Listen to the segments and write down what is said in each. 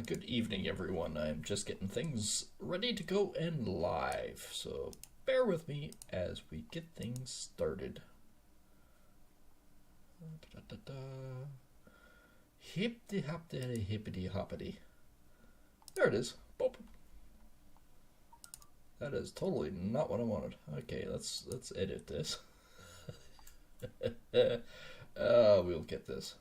Good evening, everyone. I'm just getting things ready to go and live, so bear with me as we get things started. Hippity hoppity hippity hoppity. There it is. Boop. That is totally not what I wanted. Okay, let's edit this. We'll get this.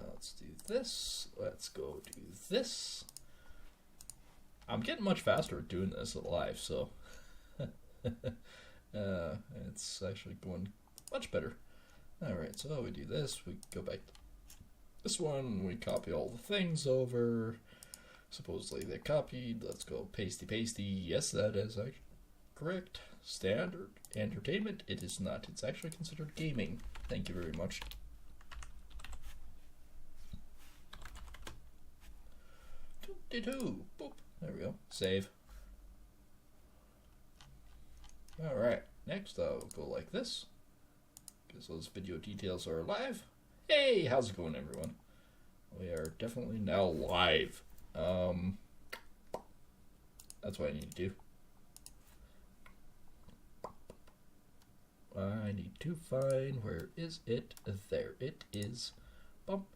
Let's do this. Let's go do this. I'm getting much faster at doing this live, so it's actually going much better. Alright, so we do this, we go back to this one, we copy all the things over. Supposedly they're copied. Let's go pasty. Yes, that is actually correct. Standard entertainment. It is not. It's actually considered gaming. Thank you very much. Boop. There we go. Save. Alright, next I'll go like this, because those video details are live. Hey, how's it going, everyone? We are definitely now live. That's what I need to do. I need to find, where is it? There it is. Bump.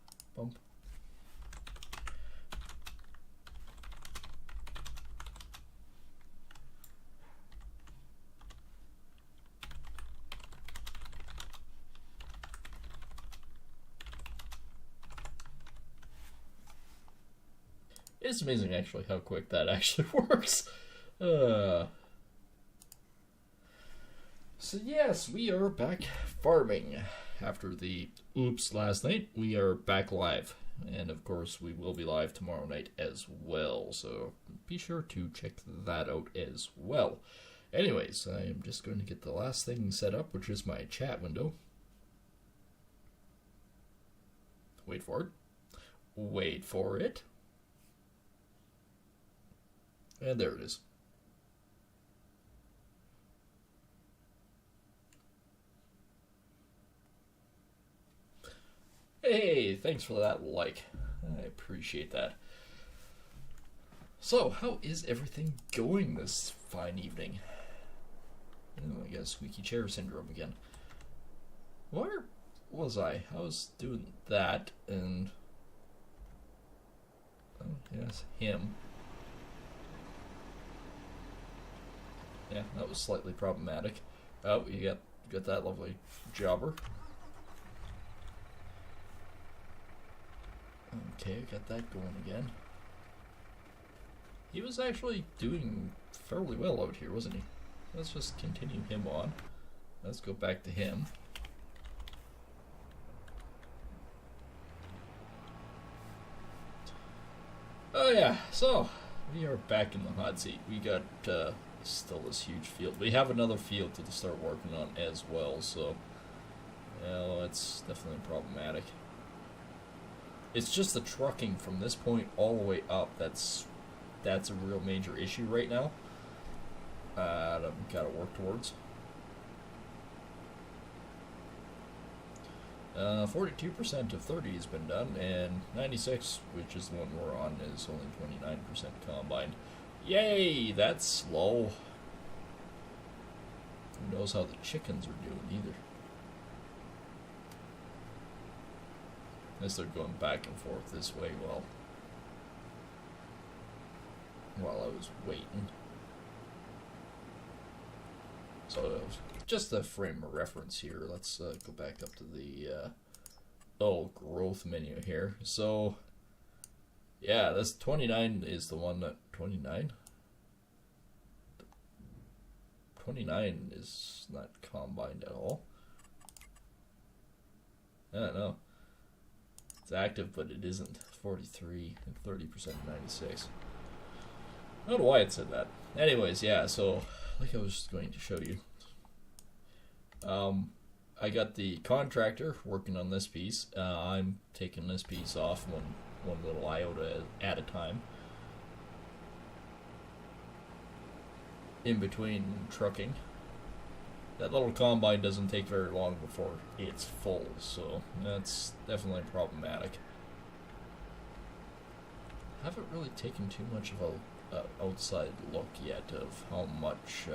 It's amazing actually how quick that actually works. So yes, we are back farming. After the oops last night, we are back live. And of course we will be live tomorrow night as well. So be sure to check that out as well. Anyways, I am just going to get the last thing set up, which is my chat window. Wait for it. And there it is. Hey, thanks for that like. I appreciate that. So, how is everything going this fine evening? Oh, I guess squeaky chair syndrome again. Where was I? I was doing that, and oh, yes, him. Yeah, that was slightly problematic. Oh, you got that lovely jobber. Okay, got that going again. He was actually doing fairly well out here, wasn't he? Let's just continue him on. Let's go back to him. Oh yeah, so we are back in the hot seat. We got still this huge field. We have another field to start working on as well, so well, it's definitely problematic. It's just the trucking from this point all the way up that's a real major issue right now. That I've got to work towards. 42% of 30 has been done, and 96, which is the one we're on, is only 29% combined. Yay, that's slow. Who knows how the chickens are doing either. Unless they're going back and forth this way while I was waiting. So just a frame of reference here. Let's go back up to the growth menu here. So yeah, this 29 is the one that 29 is not combined at all. I don't know. It's active, but it isn't. 43 and 30% 96. I don't know why it said that. Anyways, yeah, so like I was going to show you. I got the contractor working on this piece. I'm taking this piece off one little iota at a time. In between trucking. that little combine doesn't take very long before it's full, so that's definitely problematic. I haven't really taken too much of a outside look yet of how much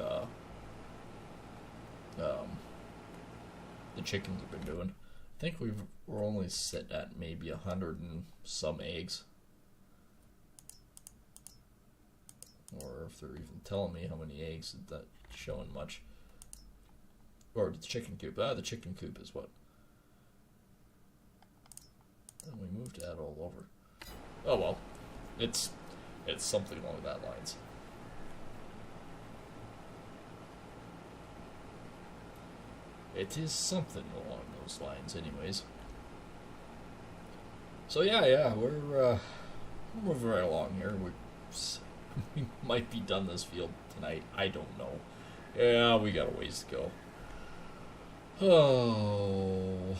the chickens have been doing. I think we're only set at maybe 100 and some eggs. Or if they're even telling me how many eggs, that's showing much. Or the chicken coop. The chicken coop is what. And we moved that all over. Oh well. It's something along that lines. It is something along those lines, anyways. So yeah, we're moving right along here. We might be done this field tonight. I don't know. Yeah, we got a ways to go. Oh,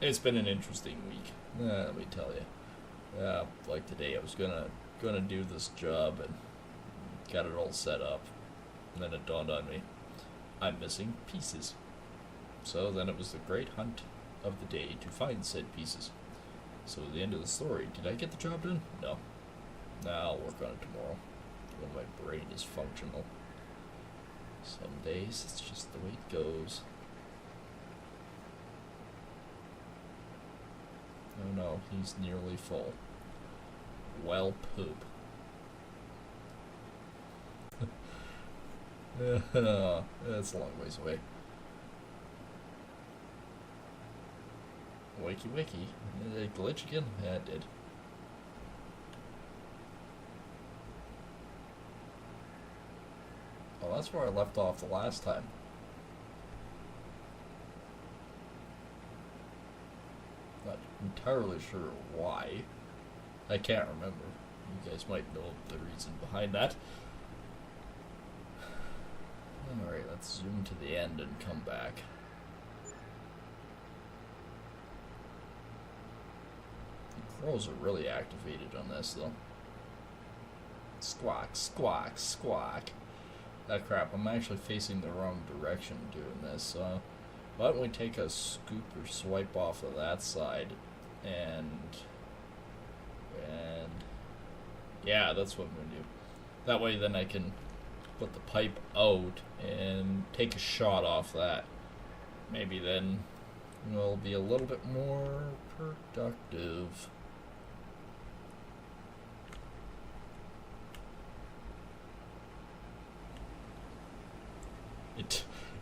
it's been an interesting week. Let me tell you. Like today, I was gonna do this job and got it all set up, and then it dawned on me, I'm missing pieces. So then it was the great hunt of the day to find said pieces. So at the end of the story, did I get the job done? No. I'll work on it tomorrow when my brain is functional. Some days it's just the way it goes. Oh no, he's nearly full. Well, poop. That's a long ways away. Wakey wakey. Did it glitch again? Yeah, it did. Well, that's where I left off the last time. Not entirely sure why. I can't remember. You guys might know the reason behind that. Alright, let's zoom to the end and come back. The crows are really activated on this, though. Squawk, squawk, squawk. Ah, crap, I'm actually facing the wrong direction doing this. Why don't we take a scoop or swipe off of that side and yeah, that's what I'm going to do. That way then I can put the pipe out and take a shot off that. Maybe then we'll be a little bit more productive.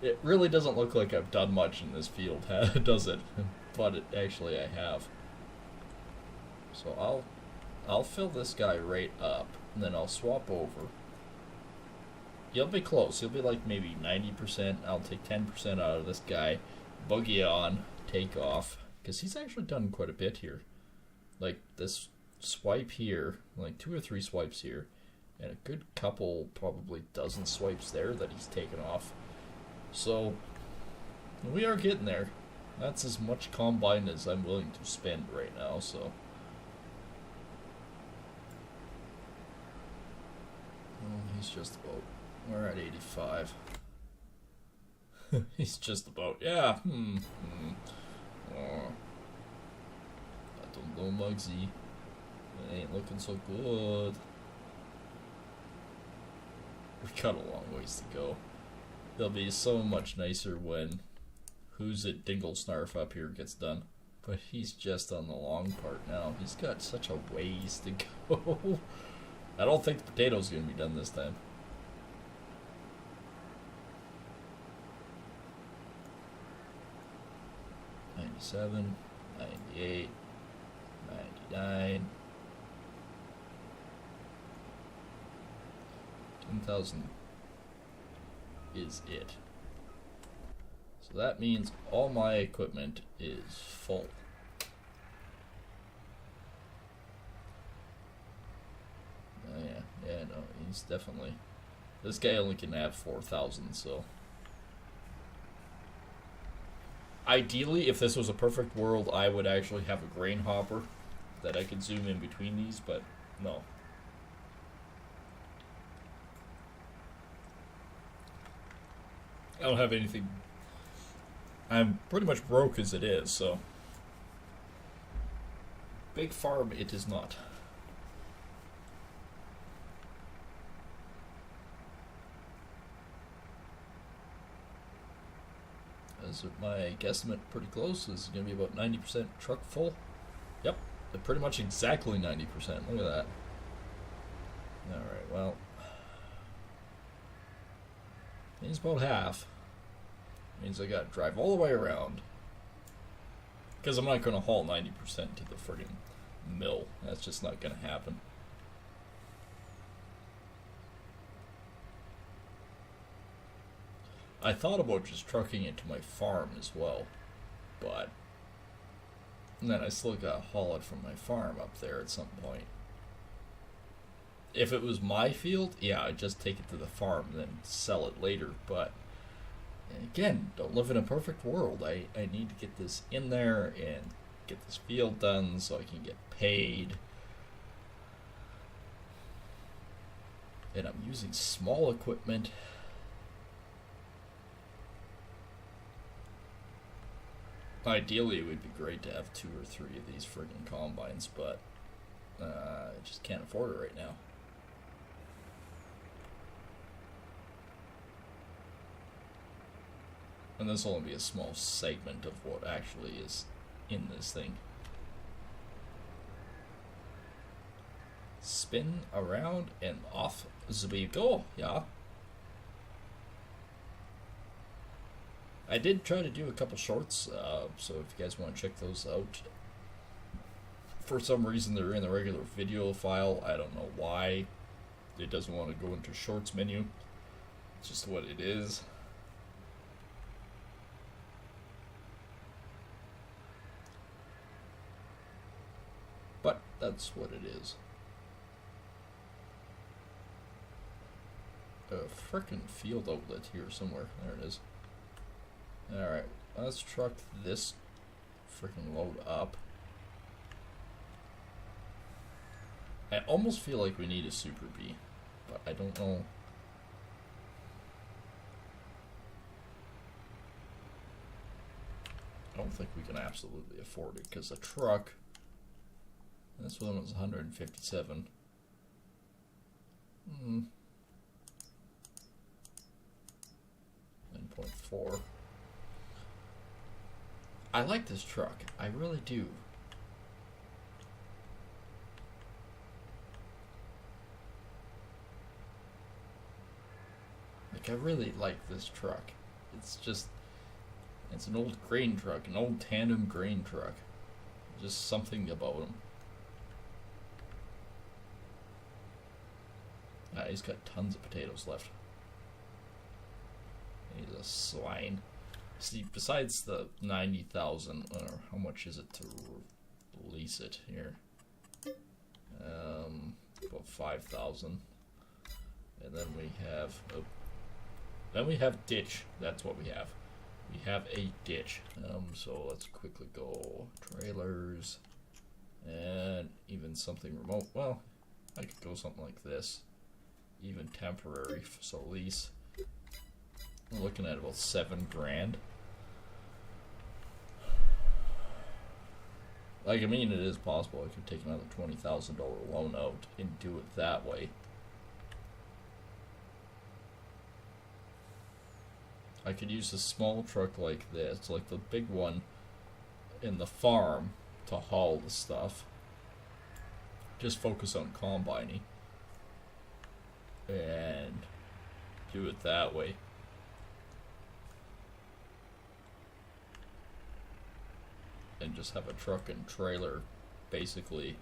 It really doesn't look like I've done much in this field, does it? But it actually I have. So I'll fill this guy right up, and then I'll swap over. You'll be close. You'll be like maybe 90%. I'll take 10% out of this guy, boogie on, take off, because he's actually done quite a bit here. Like this swipe here, like 2 or 3 swipes here, and a good couple, probably dozen swipes there that he's taken off. So we are getting there. That's as much combine as I'm willing to spend right now, so. Oh, he's just about. We're at 85. He's just about. Yeah. Oh. I don't know, Muggsy. It ain't looking so good. We got a long ways to go. They'll be so much nicer when Who's It Dingle Snarf up here gets done. But he's just on the long part now. He's got such a ways to go. I don't think the potato's going to be done this time. $97, $98, $99. 10,000 is it. So that means all my equipment is full. Oh yeah, no, he's definitely. This guy only can have 4,000, so. Ideally, if this was a perfect world, I would actually have a grain hopper that I could zoom in between these, but no. I don't have anything. I'm pretty much broke as it is, so. Big farm it is not. Is my guesstimate pretty close? This is going to be about 90% truck full. Yep, pretty much exactly 90%. Look at that. Alright, well. Means about half. Means I got to drive all the way around. Because I'm not going to haul 90% to the friggin' mill. That's just not going to happen. I thought about just trucking it to my farm as well, but then I still gotta haul it from my farm up there at some point. If it was my field, yeah, I'd just take it to the farm and then sell it later, but again, don't live in a perfect world. I need to get this in there and get this field done so I can get paid. And I'm using small equipment. Ideally, it would be great to have 2 or 3 of these friggin' combines, but I just can't afford it right now. And this will only be a small segment of what actually is in this thing. Spin around and off we go, yeah. I did try to do a couple shorts, so if you guys want to check those out. For some reason they're in the regular video file. I don't know why. It doesn't want to go into shorts menu. It's just what it is. But that's what it is. A frickin' field outlet here somewhere. There it is. Alright, let's truck this freaking load up. I almost feel like we need a Super B, but I don't know. I don't think we can absolutely afford it, because a truck, this one was 157. 9.4. I like this truck. I really do. Like, I really like this truck. It's just, it's an old grain truck, an old tandem grain truck. Just something about him. Ah, he's got tons of potatoes left. He's a swine. See, besides the 90,000, or how much is it to lease it here? About 5,000. And then we have ditch. That's what we have. We have a ditch. So let's quickly go trailers and even something remote. Well, I could go something like this, even temporary. So lease. We're looking at about $7,000. Like, I mean, it is possible I could take another $20,000 loan out and do it that way. I could use a small truck like this, like the big one in the farm, to haul the stuff. Just focus on combining and do it that way. And just have a truck and trailer basically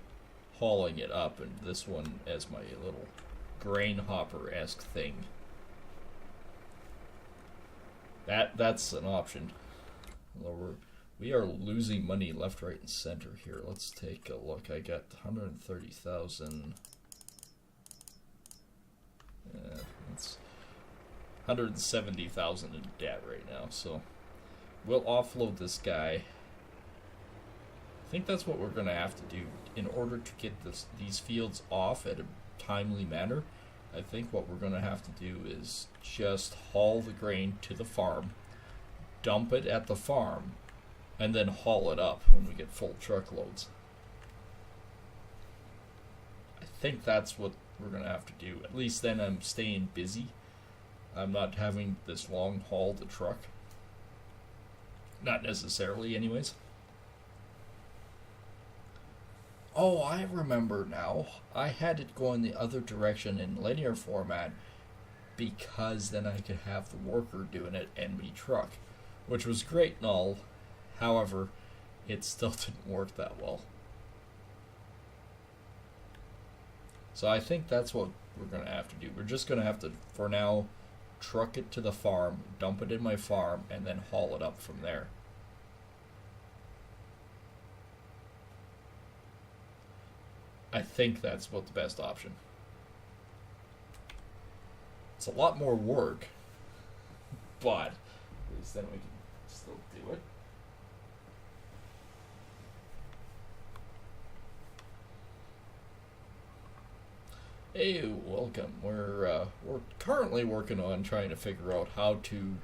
hauling it up, and this one as my little grain hopper-esque thing. That's an option. Although we are losing money left, right, and center here. Let's take a look. I got 130,000. It's 170,000 in debt right now. So we'll offload this guy. I think that's what we're going to have to do in order to get these fields off at a timely manner. I think what we're going to have to do is just haul the grain to the farm, dump it at the farm, and then haul it up when we get full truckloads. I think that's what we're going to have to do. At least then I'm staying busy. I'm not having this long haul to truck. Not necessarily, anyways. Oh, I remember now. I had it going the other direction in linear format because then I could have the worker doing it and me truck, which was great and all. However, it still didn't work that well. So I think that's what we're going to have to do. We're just going to have to, for now, truck it to the farm, dump it in my farm, and then haul it up from there. I think that's about the best option. It's a lot more work, but at least then we can still do it. Hey, welcome. We're currently working on trying to figure out how to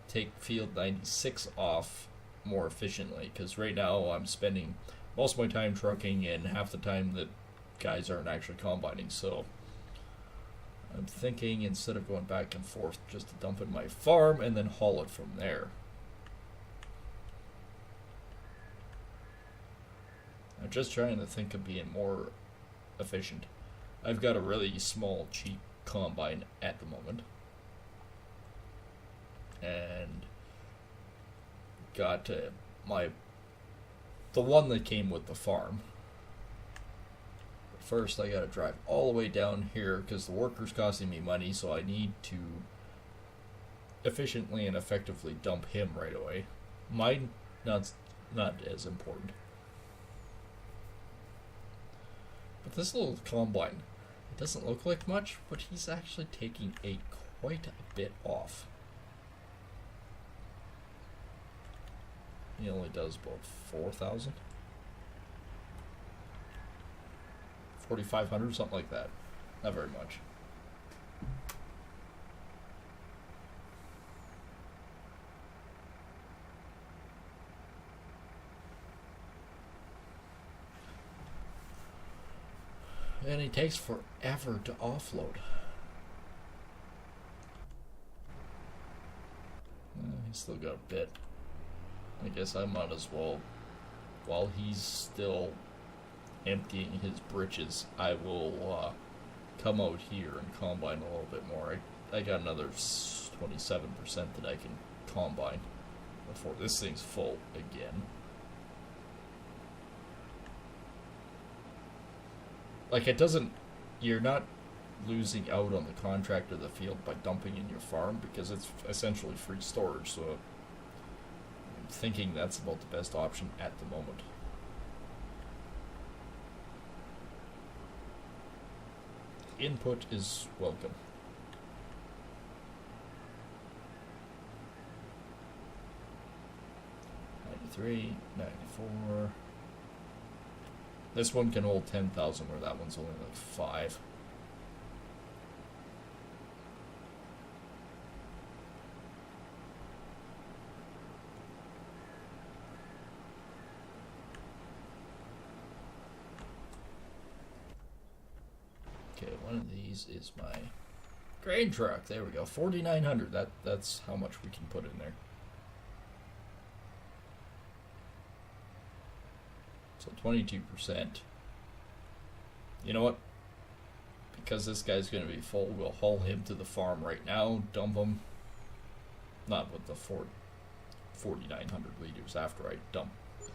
take Field 96 off more efficiently, because right now I'm spending most of my time trucking and half the time that guys aren't actually combining, so I'm thinking instead of going back and forth, just to dump in my farm and then haul it from there. I'm just trying to think of being more efficient. I've got a really small, cheap combine at the moment, and got the one that came with the farm. First, I gotta drive all the way down here because the worker's costing me money, so I need to efficiently and effectively dump him right away. Mine, not as important. But this little combine, it doesn't look like much, but he's actually taking quite a bit off. He only does about 4,000. 4,500, something like that. Not very much. And he takes forever to offload. He's still got a bit. I guess I might as well, while he's still emptying his britches, I will come out here and combine a little bit more. I got another 27% that I can combine before this thing's full again. Like, it doesn't, you're not losing out on the contract of the field by dumping in your farm because it's essentially free storage, so I'm thinking that's about the best option at the moment. Input is welcome. 93, 94. This one can hold 10,000, where that one's only like 5. Okay, one of these is my grain truck. There we go, 4,900. That's how much we can put in there. So 22%. You know what? Because this guy's going to be full, we'll haul him to the farm right now, dump him. Not with the 4,900 liters after I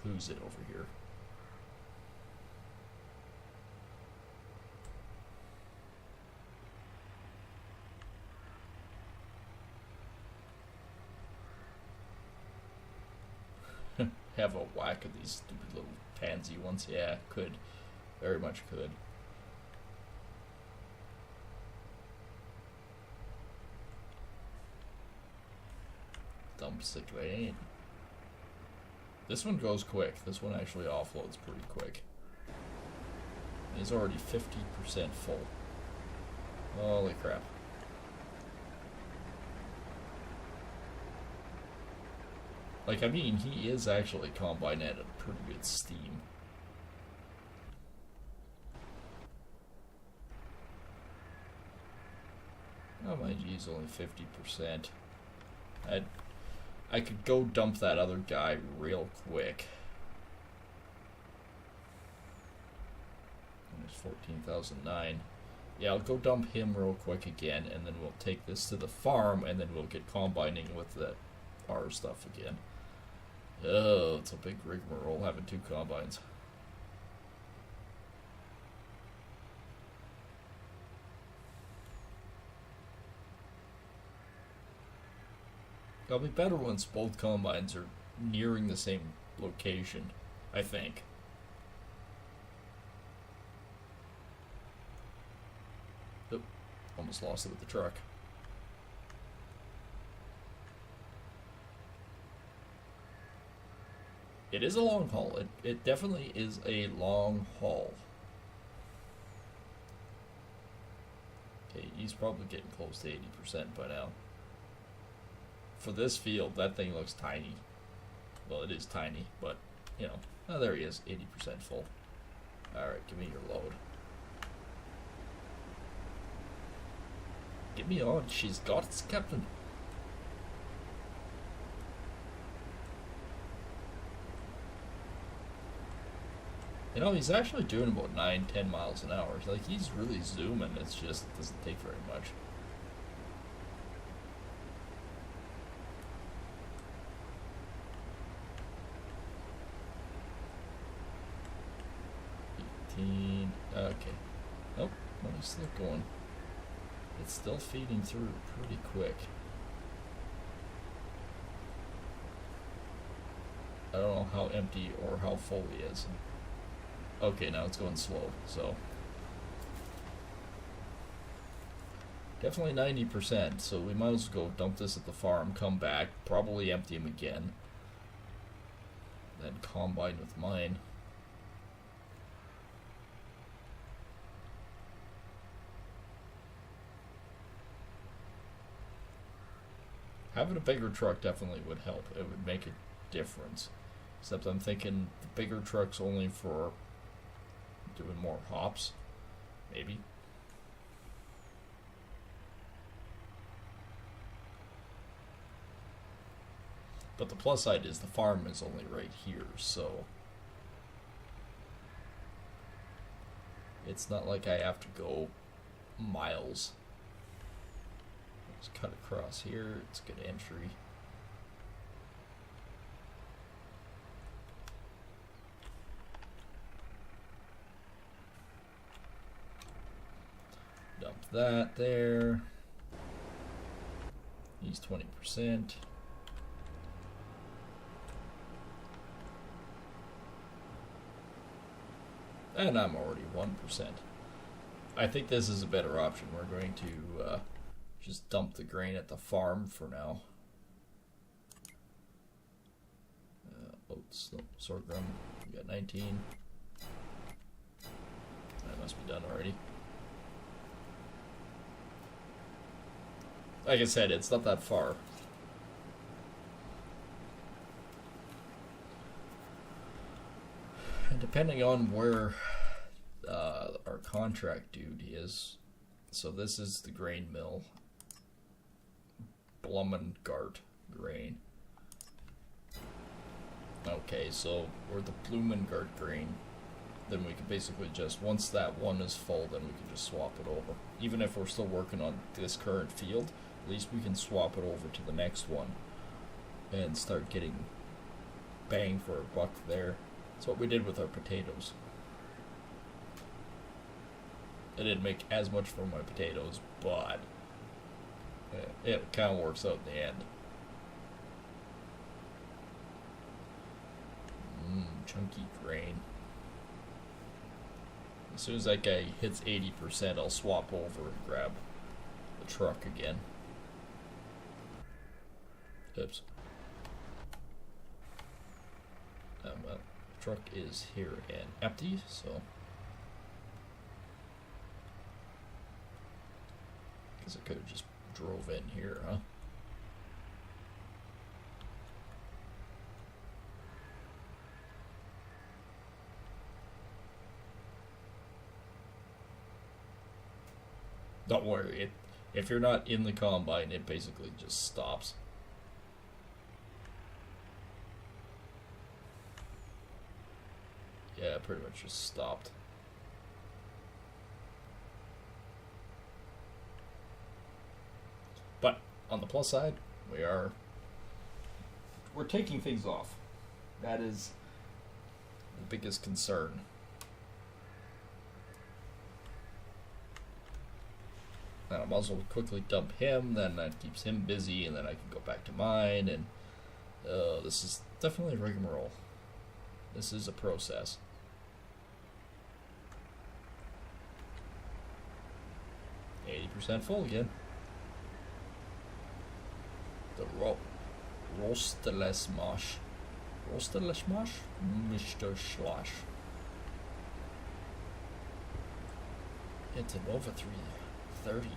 lose it over here. Have a whack of these stupid little pansy ones. Yeah, could. Very much could. Dumps the grain. This one goes quick. This one actually offloads pretty quick. He's already 50% full. Holy crap. Like, I mean, he is actually combine at a pretty good steam. Oh, my G's only 50%. I could go dump that other guy real quick. There's 14,009. Yeah, I'll go dump him real quick again, and then we'll take this to the farm, and then we'll get combining with the R stuff again. Oh, it's a big rigmarole having two combines. It'll be better once both combines are nearing the same location, I think. Oop, almost lost it with the truck. It is a long haul. It definitely is a long haul. Okay, he's probably getting close to 80% by now. For this field, that thing looks tiny. Well, it is tiny, but, you know. Oh, there he is, 80% full. Alright, give me your load. Get me on. She's got it, Captain. You know, he's actually doing about 9-10 miles an hour. Like, he's really zooming. It's just, it doesn't take very much. Okay. Nope, no, he's still going. It's still feeding through pretty quick. I don't know how empty or how full he is. Okay, now it's going slow, so. Definitely 90%, so we might as well go dump this at the farm, come back, probably empty him again. Then combine with mine. Having a bigger truck definitely would help. It would make a difference. Except I'm thinking the bigger truck's only for doing more hops. Maybe. But the plus side is the farm is only right here, so it's not like I have to go miles. Just cut across here. It's good entry. Dump that there. He's 20%. And I'm already 1%. I think this is a better option. We're going to just dump the grain at the farm for now. Oats, no, sorghum. We got 19. That must be done already. Like I said, it's not that far. And depending on where our contract dude is, so this is the grain mill. Blumengart grain. Okay, so we're the Blumengart grain. Then we can basically just, once that one is full, then we can just swap it over. Even if we're still working on this current field, at least we can swap it over to the next one and start getting bang for a buck there. That's what we did with our potatoes. I didn't make as much from my potatoes, but it kind of works out in the end. Chunky grain. As soon as that guy hits 80%, I'll swap over and grab the truck again. Oops. Well, the truck is here and empty, so Guess I could have just drove in here, huh? Don't worry, if you're not in the combine, it basically just stops. Yeah, pretty much just stopped. But on the plus side, we're taking things off. That is the biggest concern. And I'm also quickly dump him, then that keeps him busy, and then I can go back to mine, and this is definitely a rigmarole. This is a process. %, full again. The Rosteles-Marsch. Rosteles-Marsch? Mr. Schloss. It's an over 330.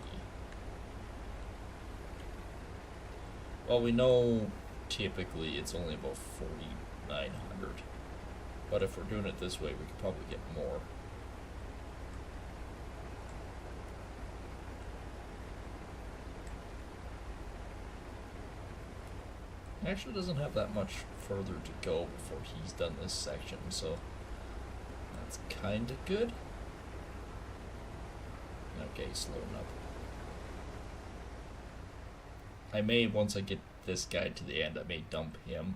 Well, we know typically it's only about 4,900. But if we're doing it this way, we could probably get more. Actually doesn't have that much further to go before he's done this section, so that's kind of good. Okay, slowing up. I may, once I get this guy to the end, I may dump him,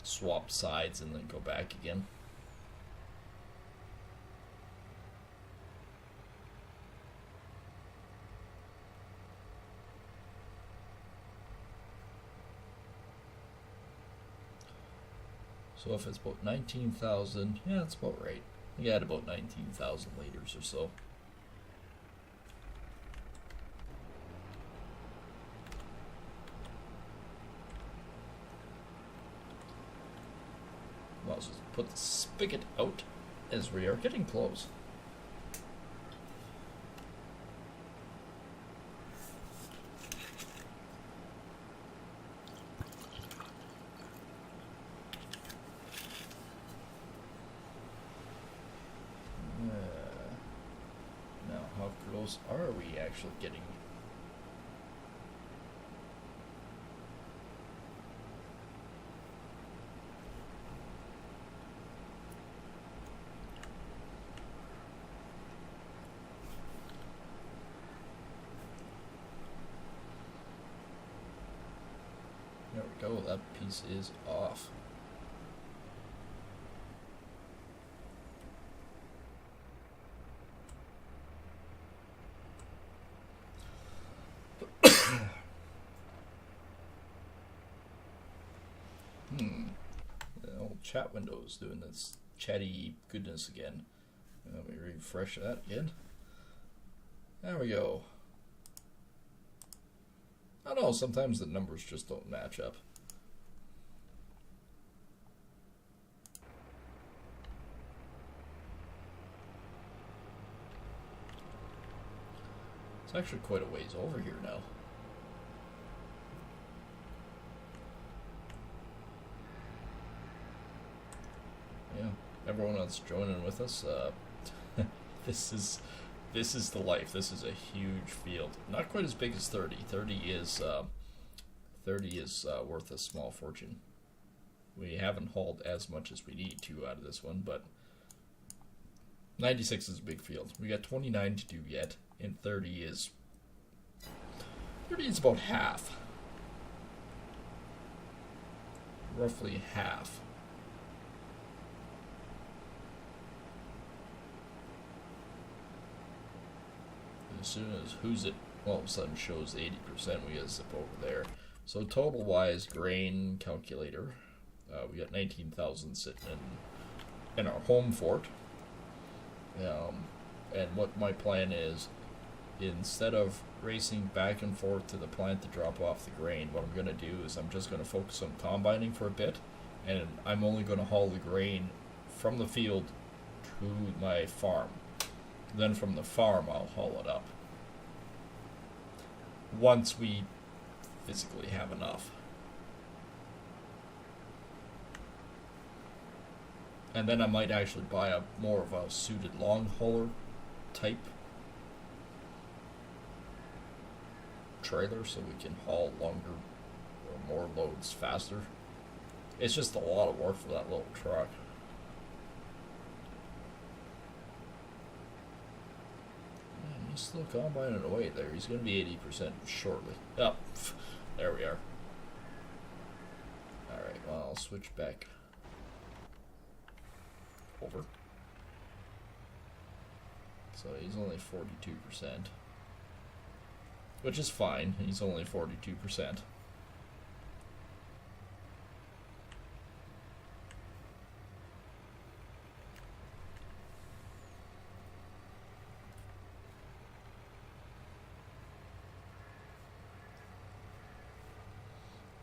swap sides, and then go back again. So if it's about 19,000, yeah, that's about right. You got about 19,000 liters or so. Well, let's just put the spigot out as we are getting close. Are we actually getting? There we go, that piece is off. The old chat window is doing this chatty goodness again. Let me refresh that again. There we go. I don't know, sometimes the numbers just don't match up. It's actually quite a ways over here now. Yeah, everyone that's joining with us, this is the life. This is a huge field. Not quite as big as 30. 30 is worth a small fortune. We haven't hauled as much as we need to out of this one, but 96 is a big field. We got 29 to do yet, and 30 is about half. Roughly half. As soon as Who's It all of a sudden shows 80%, we gotta zip over there. So total wise, grain calculator, we got 19,000 sitting in our home fort. And what my plan is, instead of racing back and forth to the plant to drop off the grain, what I'm gonna do is I'm just gonna focus on combining for a bit, and I'm only gonna haul the grain from the field to my farm. Then from the farm, I'll haul it up. once we physically have enough. And then I might actually buy a more of a suited long hauler type trailer so we can haul longer or more loads faster. It's just a lot of work for that little truck. Man, he's still combining away there. He's going to be 80% shortly. Oh, there we are. Alright, well, I'll switch back over. So he's only 42%. Which is fine. He's only 42%.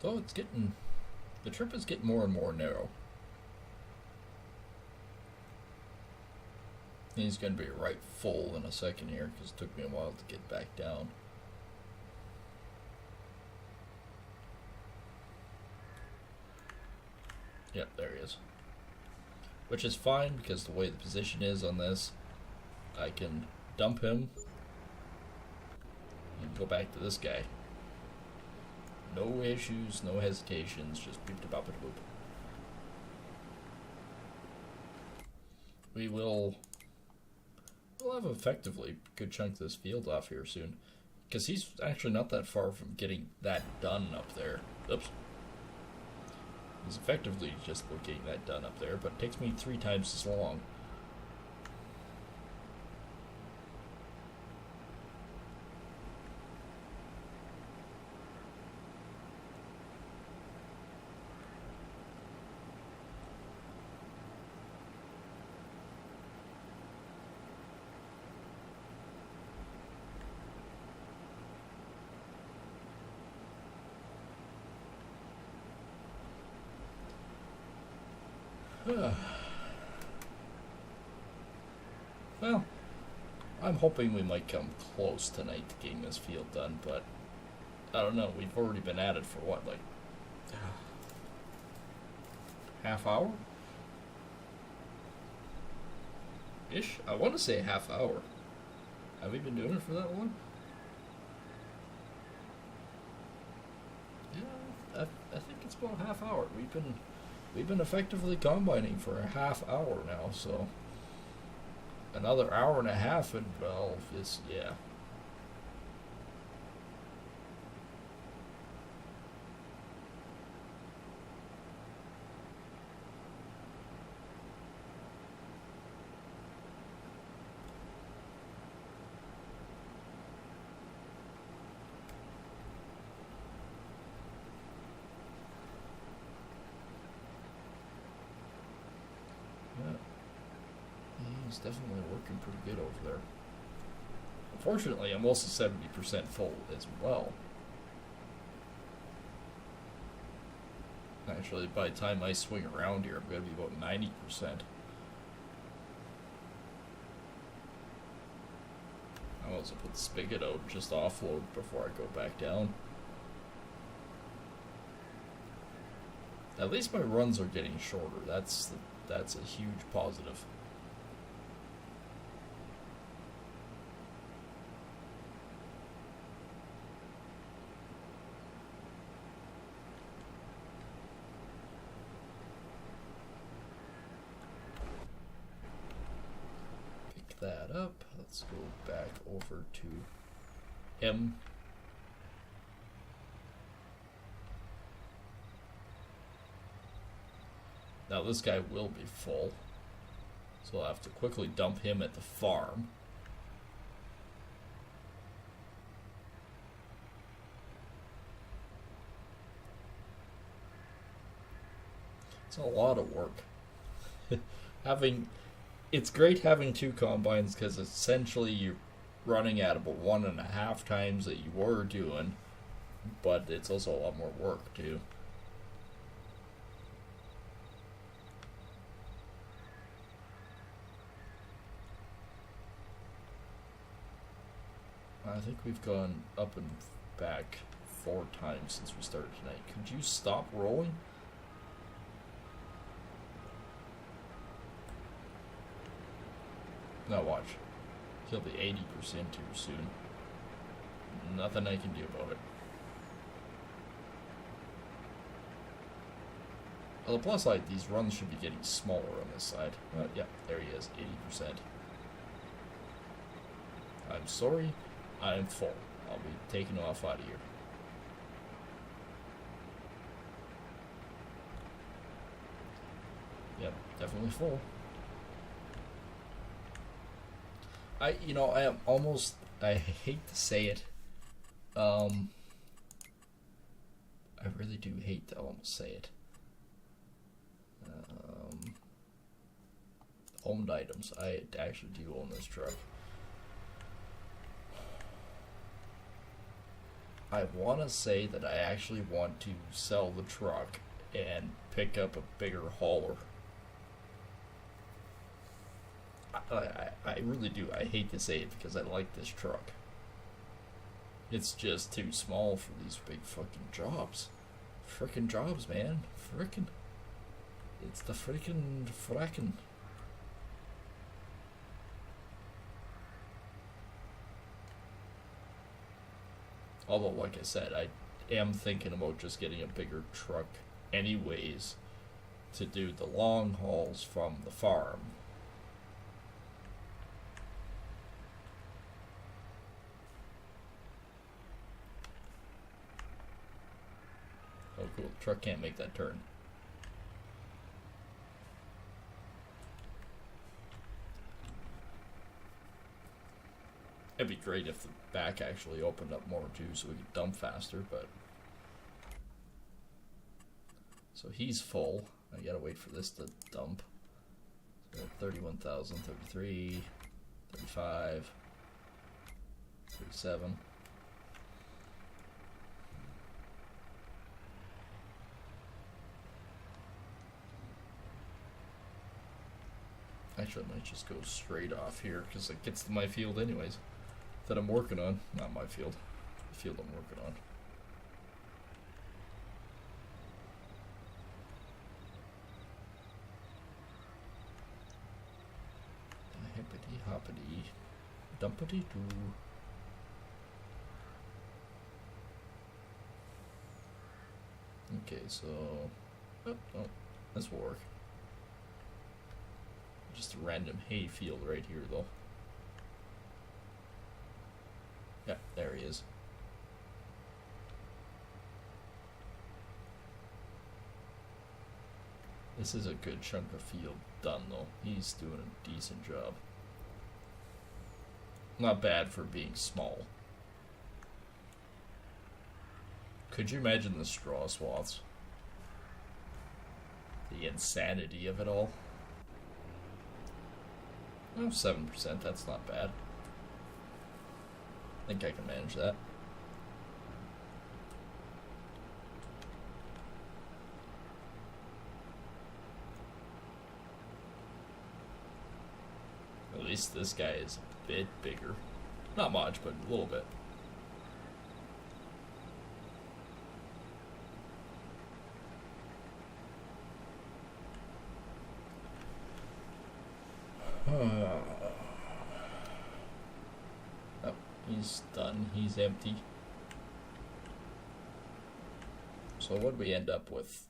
Though it's getting... the trip is getting more and more narrow. He's going to be right full in a second here because it took me a while to get back down. Yep, there he is. Which is fine because the way the position is on this, I can dump him and go back to this guy. No issues, no hesitations, just boop de bop de boop. We'll have effectively a good chunk of this field off here soon. Because he's actually not that far from getting that done up there. Oops. He's effectively just getting that done up there, but it takes me 3 times as long. Well, I'm hoping we might come close tonight to getting this field done, but I don't know. We've already been at it for what, like half hour? Ish? I want to say half hour. Have we been doing it for that long? Yeah, I think it's about a half hour. We've been effectively combining for a half hour now, so another hour and a half, and well, it's yeah. He's definitely working pretty good over there. Unfortunately, I'm also 70% full as well. Actually, by the time I swing around here, I'm going to be about 90%. I'll also put the spigot out and just offload before I go back down. At least my runs are getting shorter. That's a huge positive. That up. Let's go back over to him. Now this guy will be full, so I'll have to quickly dump him at the farm. It's a lot of work. It's great having 2 combines because essentially you're running at about 1.5 times that you were doing, but it's also a lot more work too. I think we've gone up in back 4 times since we started tonight. Could you stop rolling? Now watch. He'll be 80% too soon. Nothing I can do about it. Well, the plus side, these runs should be getting smaller on this side. But yeah, there he is, 80%. I'm sorry, I'm full. I'll be taking off out of here. Yep, definitely full. I am almost, I hate to say it, I really do hate to almost say it. Owned items. I actually do own this truck. I want to say that I actually want to sell the truck and pick up a bigger hauler. I really do. I hate to say it because I like this truck. It's just too small for these big fucking jobs. Frickin' jobs, man. Frickin'. It's the frackin'. Although, like I said, I am thinking about just getting a bigger truck anyways to do the long hauls from the farm. Oh, cool. The truck can't make that turn. It'd be great if the back actually opened up more too so we could dump faster, but... So he's full. I gotta wait for this to dump. So 31,000, 33, 35, 37. Actually, I might just go straight off here because it gets to my field anyways. That I'm working on. Not my field. The field I'm working on. Hippity hoppity. Dumpity doo. Okay, so. Oh, this will work. Just a random hay field right here, though. Yeah, there he is. This is a good chunk of field done, though. He's doing a decent job. Not bad for being small. Could you imagine the straw swaths? The insanity of it all. Oh, 7%, that's not bad. I think I can manage that. At least this guy is a bit bigger. Not much, but a little bit. Oh, he's done. He's empty. So what did we end up with?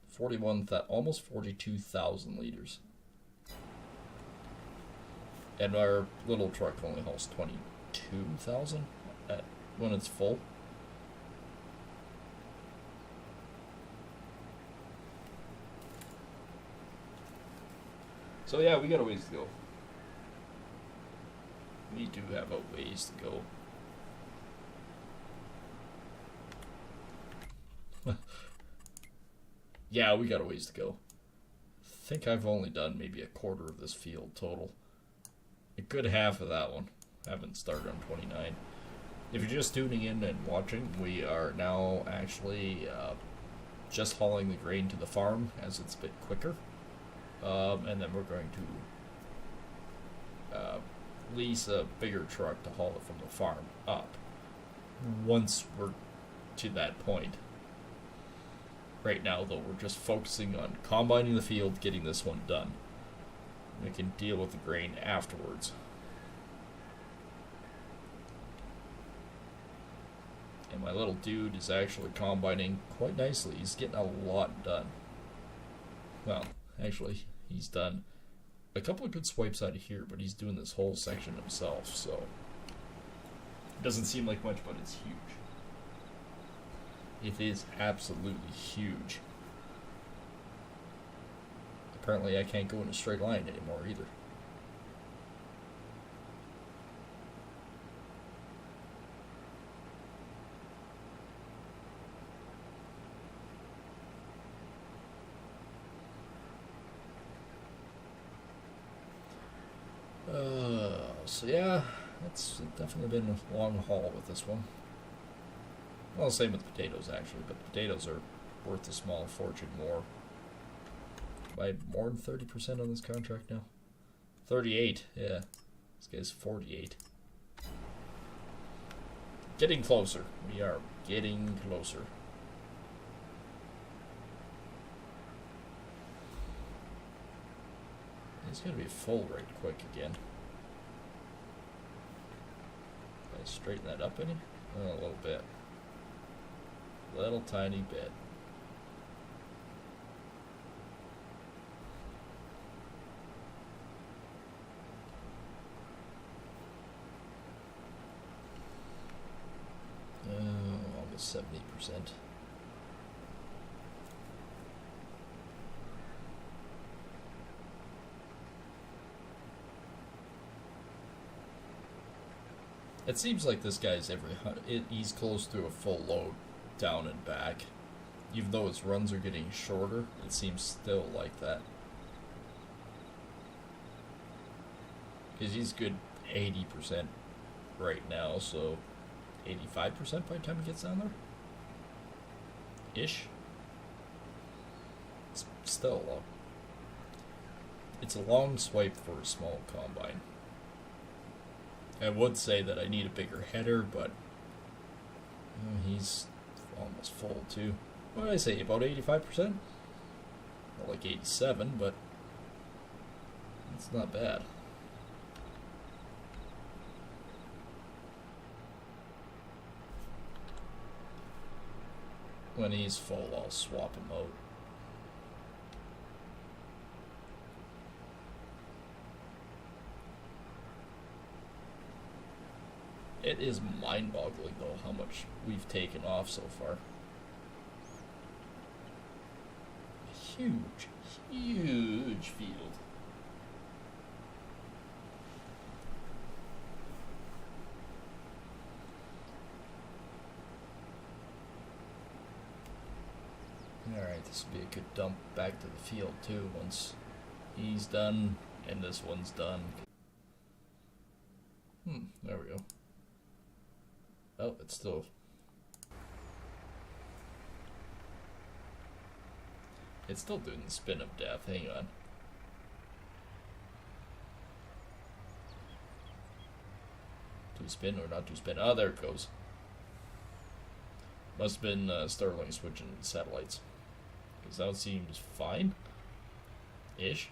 41,000, almost 42,000 liters. And our little truck only hauls 22,000 when it's full. So yeah, we got a ways to go. We do have a ways to go. Yeah, we got a ways to go. I think I've only done maybe a quarter of this field total. A good half of that one. I haven't started on 29. If you're just tuning in and watching, we are now actually just hauling the grain to the farm as it's a bit quicker. And then we're going to lease a bigger truck to haul it from the farm up. once we're to that point. Right now, though, we're just focusing on combining the field, getting this one done. We can deal with the grain afterwards. And my little dude is actually combining quite nicely. He's getting a lot done. Well, actually, he's done a couple of good swipes out of here, but he's doing this whole section himself, so it doesn't seem like much, but it's huge. It is absolutely huge. Apparently I can't go in a straight line anymore either. So yeah, it's definitely been a long haul with this one. Well, same with potatoes actually, but potatoes are worth a small fortune more. By more than 30% on this contract now. 38, yeah. This guy's 48. Getting closer. We are getting closer. He's gonna be full right quick again. Can I straighten that up any? Oh, a little bit. Little tiny bit. Almost 70%. It seems like this guy's he's close to a full load down and back. Even though his runs are getting shorter, it seems still like that. Because he's good 80% right now, so 85% by the time he gets down there? Ish. It's still long. It's a long swipe for a small combine. I would say that I need a bigger header, but he's almost full too. What did I say, about 85%? More like 87, but it's not bad. When he's full, I'll swap him out. It is mind-boggling, though, how much we've taken off so far. Huge, huge field. Alright, this will be a good dump back to the field, too, once he's done and this one's done. There we go. Oh, it's still... It's still doing the spin of death. Hang on. To spin or not to spin? Oh, there it goes. Must have been Starlink switching satellites. Because that seems fine. Ish.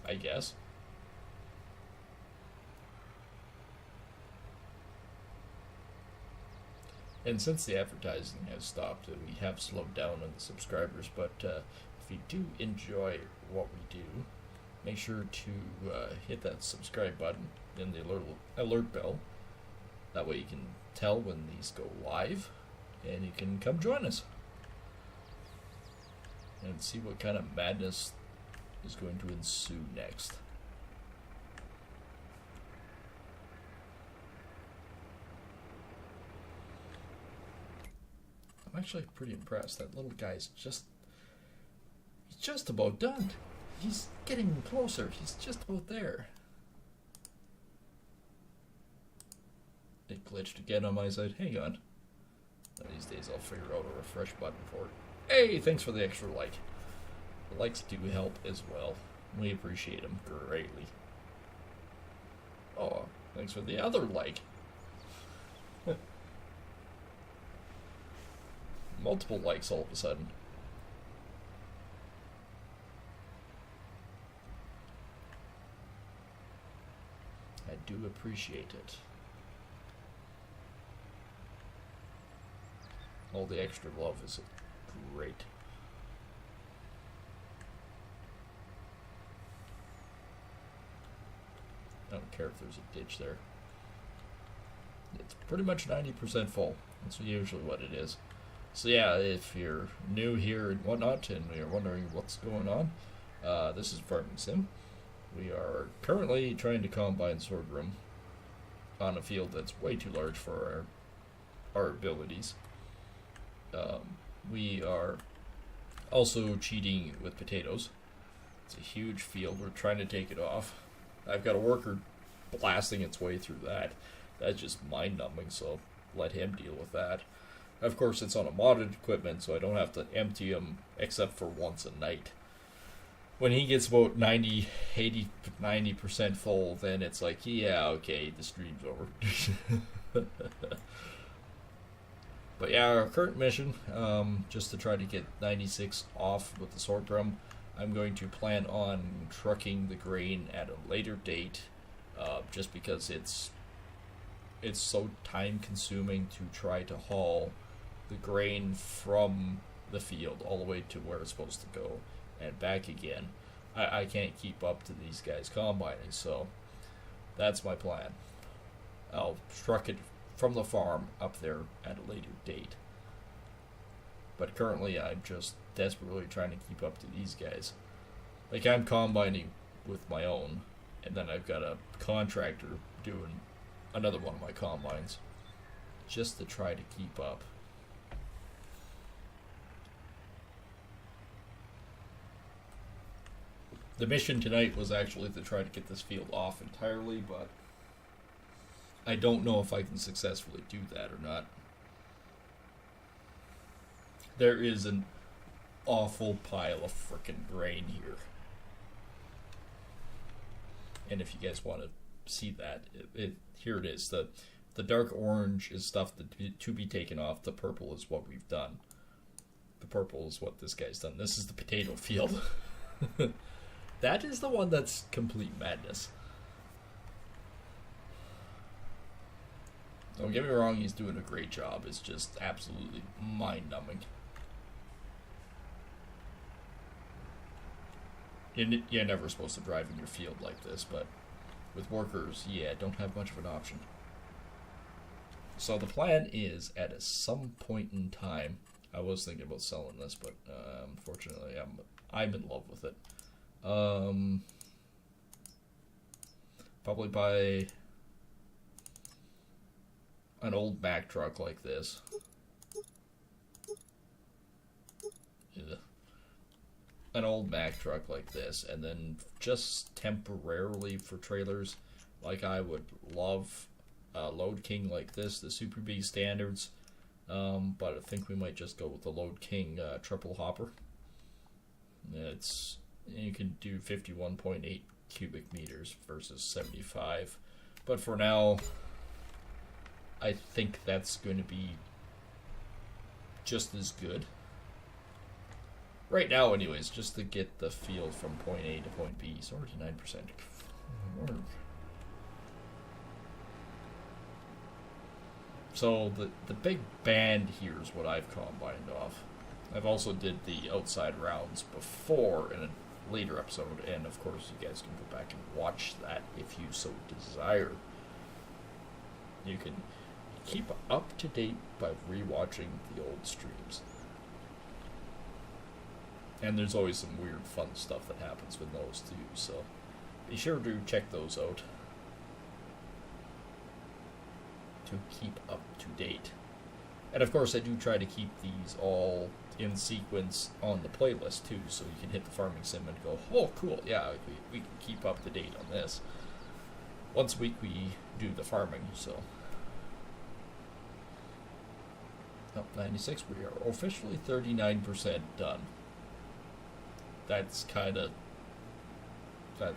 I guess. And since the advertising has stopped, we have slowed down on the subscribers, but if you do enjoy what we do, make sure to hit that subscribe button and the alert bell. That way you can tell when these go live, and you can come join us and see what kind of madness is going to ensue next. I'm actually pretty impressed. That little guy's he's just about done. He's getting closer. He's just about there. It glitched again on my side. Hang on. One of these days I'll figure out a refresh button for it. Hey, thanks for the extra like. The likes do help as well. We appreciate them greatly. Oh, thanks for the other like. multiple likes all of a sudden. I do appreciate it. All the extra love is great. I don't care if there's a ditch there. It's pretty much 90% full. That's usually what it is. So yeah, if you're new here and whatnot, and you're wondering what's going on, this is Farming Sim. We are currently trying to combine sorghum on a field that's way too large for our abilities. We are also cheating with potatoes. It's a huge field. We're trying to take it off. I've got a worker blasting its way through that. That's just mind-numbing, so let him deal with that. Of course, it's on a modded equipment, so I don't have to empty him except for once a night. When he gets about 90% full, then it's like, yeah, okay, the stream's over. But yeah, our current mission, just to try to get 96 off with the sword drum, I'm going to plan on trucking the grain at a later date, just because it's so time consuming to try to haul the grain from the field all the way to where it's supposed to go and back again. I can't keep up to these guys combining, so that's my plan. I'll truck it from the farm up there at a later date. But currently I'm just desperately trying to keep up to these guys. Like, I'm combining with my own, and then I've got a contractor doing another one of my combines just to try to keep up. The mission tonight was actually to try to get this field off entirely, but I don't know if I can successfully do that or not. There is an awful pile of frickin' grain here. And if you guys want to see that, here it is. The dark orange is stuff to be taken off. The purple is what we've done. The purple is what this guy's done. This is the potato field. That is the one that's complete madness. Don't get me wrong, he's doing a great job. It's just absolutely mind-numbing. You're never supposed to drive in your field like this, but with workers, yeah, don't have much of an option. So the plan is, at some point in time, I was thinking about selling this, but unfortunately, I'm in love with it. Probably buy an old Mack truck like this. Yeah. An old Mack truck like this, and then just temporarily for trailers, like I would love a Load King like this, the Super B standards, but I think we might just go with the Load King triple hopper. You can do 51.8 cubic meters versus 75, but for now I think that's going to be just as good. Right now, anyways, just to get the field from point A to point B. So 49%. So the big band here is what I've combined off. I've also did the outside rounds before in a later episode, and of course you guys can go back and watch that if you so desire. You can keep up to date by rewatching the old streams. And there's always some weird fun stuff that happens with those too, so be sure to check those out to keep up to date. And of course I do try to keep these all in sequence on the playlist too, so you can hit the Farming Sim and go, oh cool, yeah, we can keep up to date on this. Once a week we do the farming, so. Oh, 96, we are officially 39% done. That's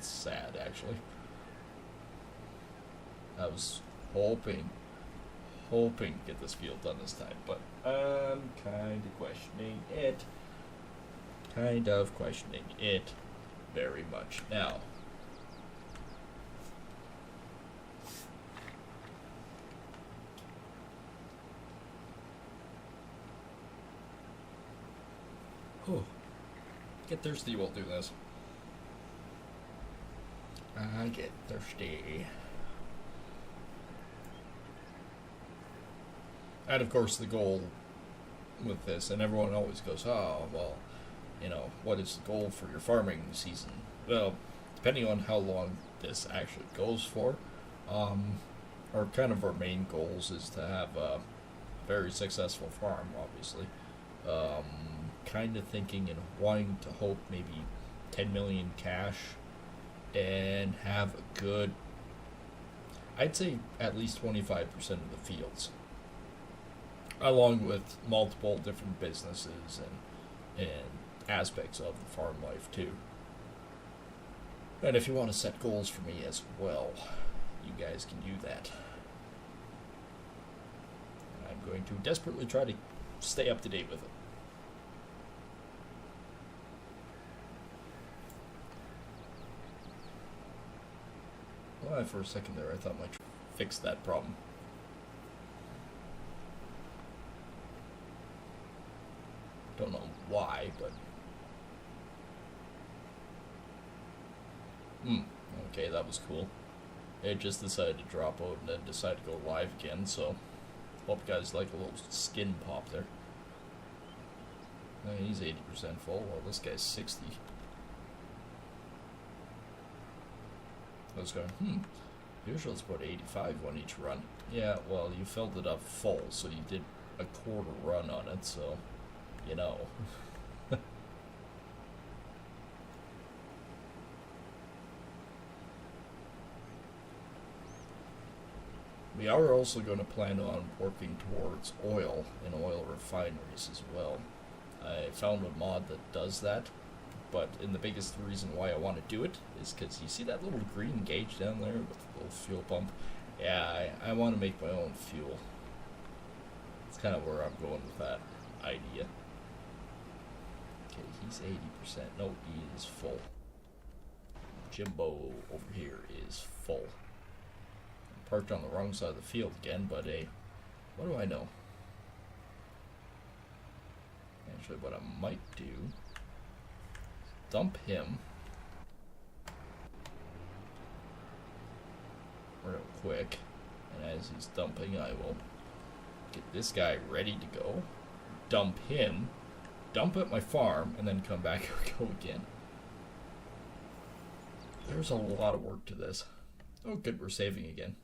sad, actually. I was hoping hoping to get this field done this time, but I'm kind of questioning it. Kind of questioning it very much now. Oh, get thirsty while doing this. I get thirsty. And of course, the goal with this, and everyone always goes, oh, well, you know, what is the goal for your farming season? Well, depending on how long this actually goes for, our kind of our main goals is to have a very successful farm, obviously. Kind of thinking and wanting to hope maybe 10 million cash and have a good, I'd say at least 25% of the fields, along with multiple different businesses and aspects of the farm life too. And if you want to set goals for me as well, you guys can do that. And I'm going to desperately try to stay up to date with it. Well, for a second there, I thought my fixed that problem. Don't know why, but... Okay, that was cool. It just decided to drop out and then decided to go live again, so... Hope you guys like a little skin pop there. He's 80% full, while this guy's 60. I was going, usually it's about 85 on each run. Yeah, well, you filled it up full, so you did a quarter run on it, so, you know. We are also going to plan on working towards oil and oil refineries as well. I found a mod that does that. But in the biggest reason why I want to do it is because you see that little green gauge down there with the little fuel pump? Yeah, I want to make my own fuel. That's kind of where I'm going with that idea. Okay, he's 80%. No, he is full. Jimbo over here is full. I'm parked on the wrong side of the field again, but what do I know? Actually, what I might do... dump him real quick, and as he's dumping, I will get this guy ready to go, dump him, dump at my farm, and then come back and go again. There's a lot of work to this. Oh good, we're saving again.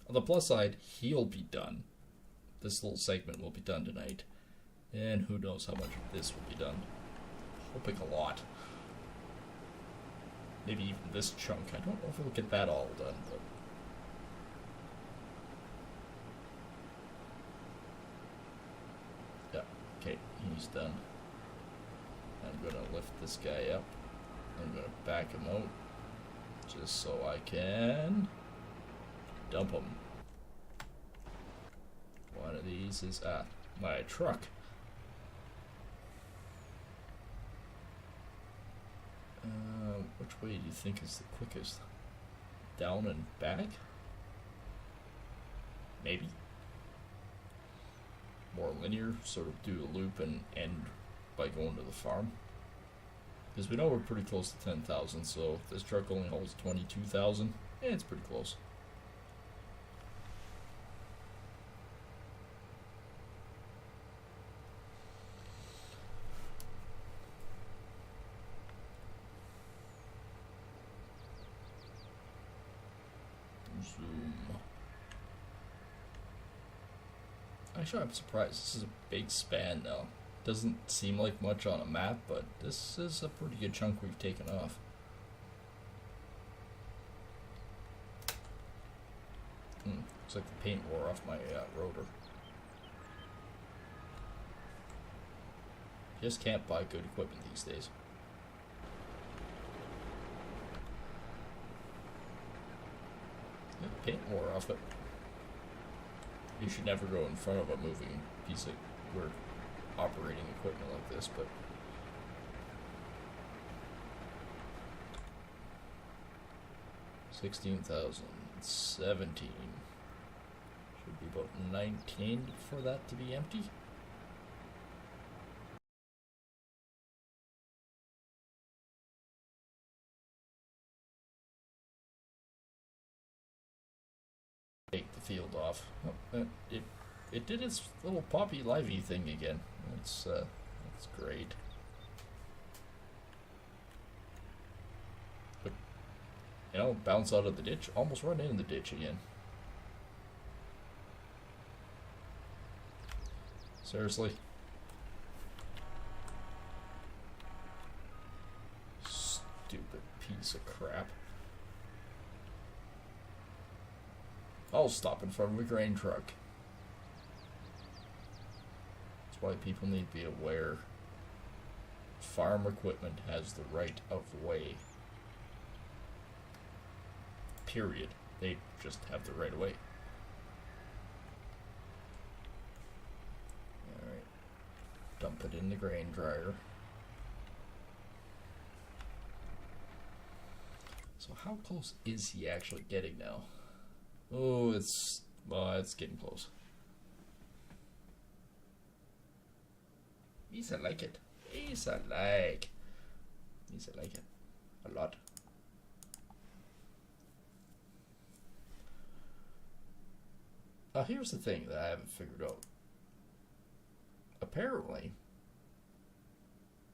On the plus side, he'll be done. This little segment will be done tonight, and who knows how much of this will be done. Hoping a lot. Maybe even this chunk. I don't know if we'll get that all done, but... yeah, okay, he's done. I'm gonna lift this guy up. I'm gonna back him out. Just so I can... dump him. One of these is... my truck. Which way do you think is the quickest? Down and back? Maybe. More linear, sort of do a loop and end by going to the farm. Because we know we're pretty close to 10,000, so if this truck only holds 22,000, it's pretty close. Zoom. Actually, I'm surprised. This is a big span now. Doesn't seem like much on a map, but this is a pretty good chunk we've taken off. Looks like the paint wore off my rotor. Just can't buy good equipment these days. Paint wore off it. You should never go in front of a moving piece of work operating equipment like this, but 16,000, 17. Should be about 19 for that to be empty. Take the field off. Oh, it did its little Poppy Livey thing again. That's great. But, you know, bounce out of the ditch, almost run in the ditch again. Seriously? Stupid piece of crap. I'll stop in front of a grain truck. That's why people need to be aware. Farm equipment has the right of way. Period. They just have the right of way. Alright. Dump it in the grain dryer. So how close is he actually getting now? Oh, it's getting close. Yes, I like it. Yes, I like. Yes, I like it. A lot. Now, here's the thing that I haven't figured out. Apparently,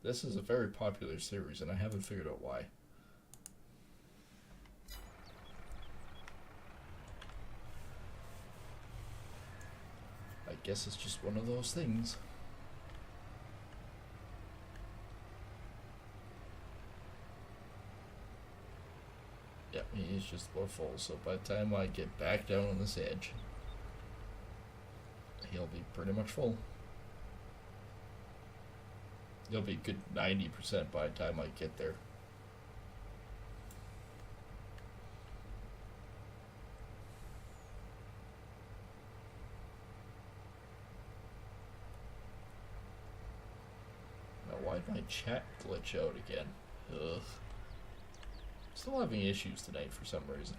this is a very popular series, and I haven't figured out why. I guess it's just one of those things. Yep, he's just about full, so by the time I get back down on this edge, he'll be pretty much full. He'll be a good 90% by the time I get there. Why'd my chat glitch out again? Ugh. Still having issues tonight for some reason.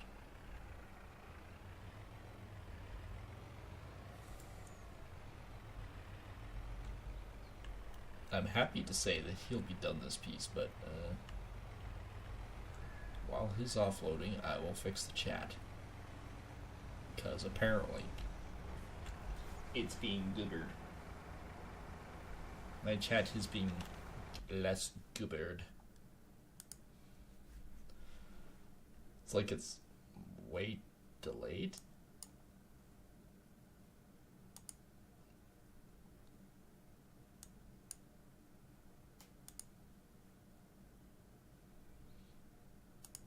I'm happy to say that he'll be done this piece, but while he's offloading, I will fix the chat. Because apparently it's being goobered. My chat is being less goobered. It's like it's way delayed.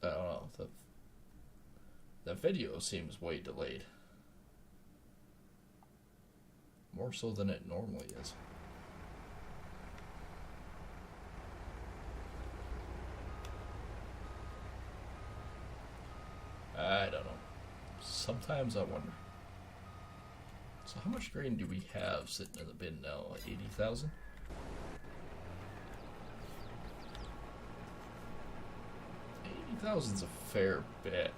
I don't know. The video seems way delayed. More so than it normally is. I don't know. Sometimes I wonder. So how much grain do we have sitting in the bin now? 80,000? 80,000's a fair bit.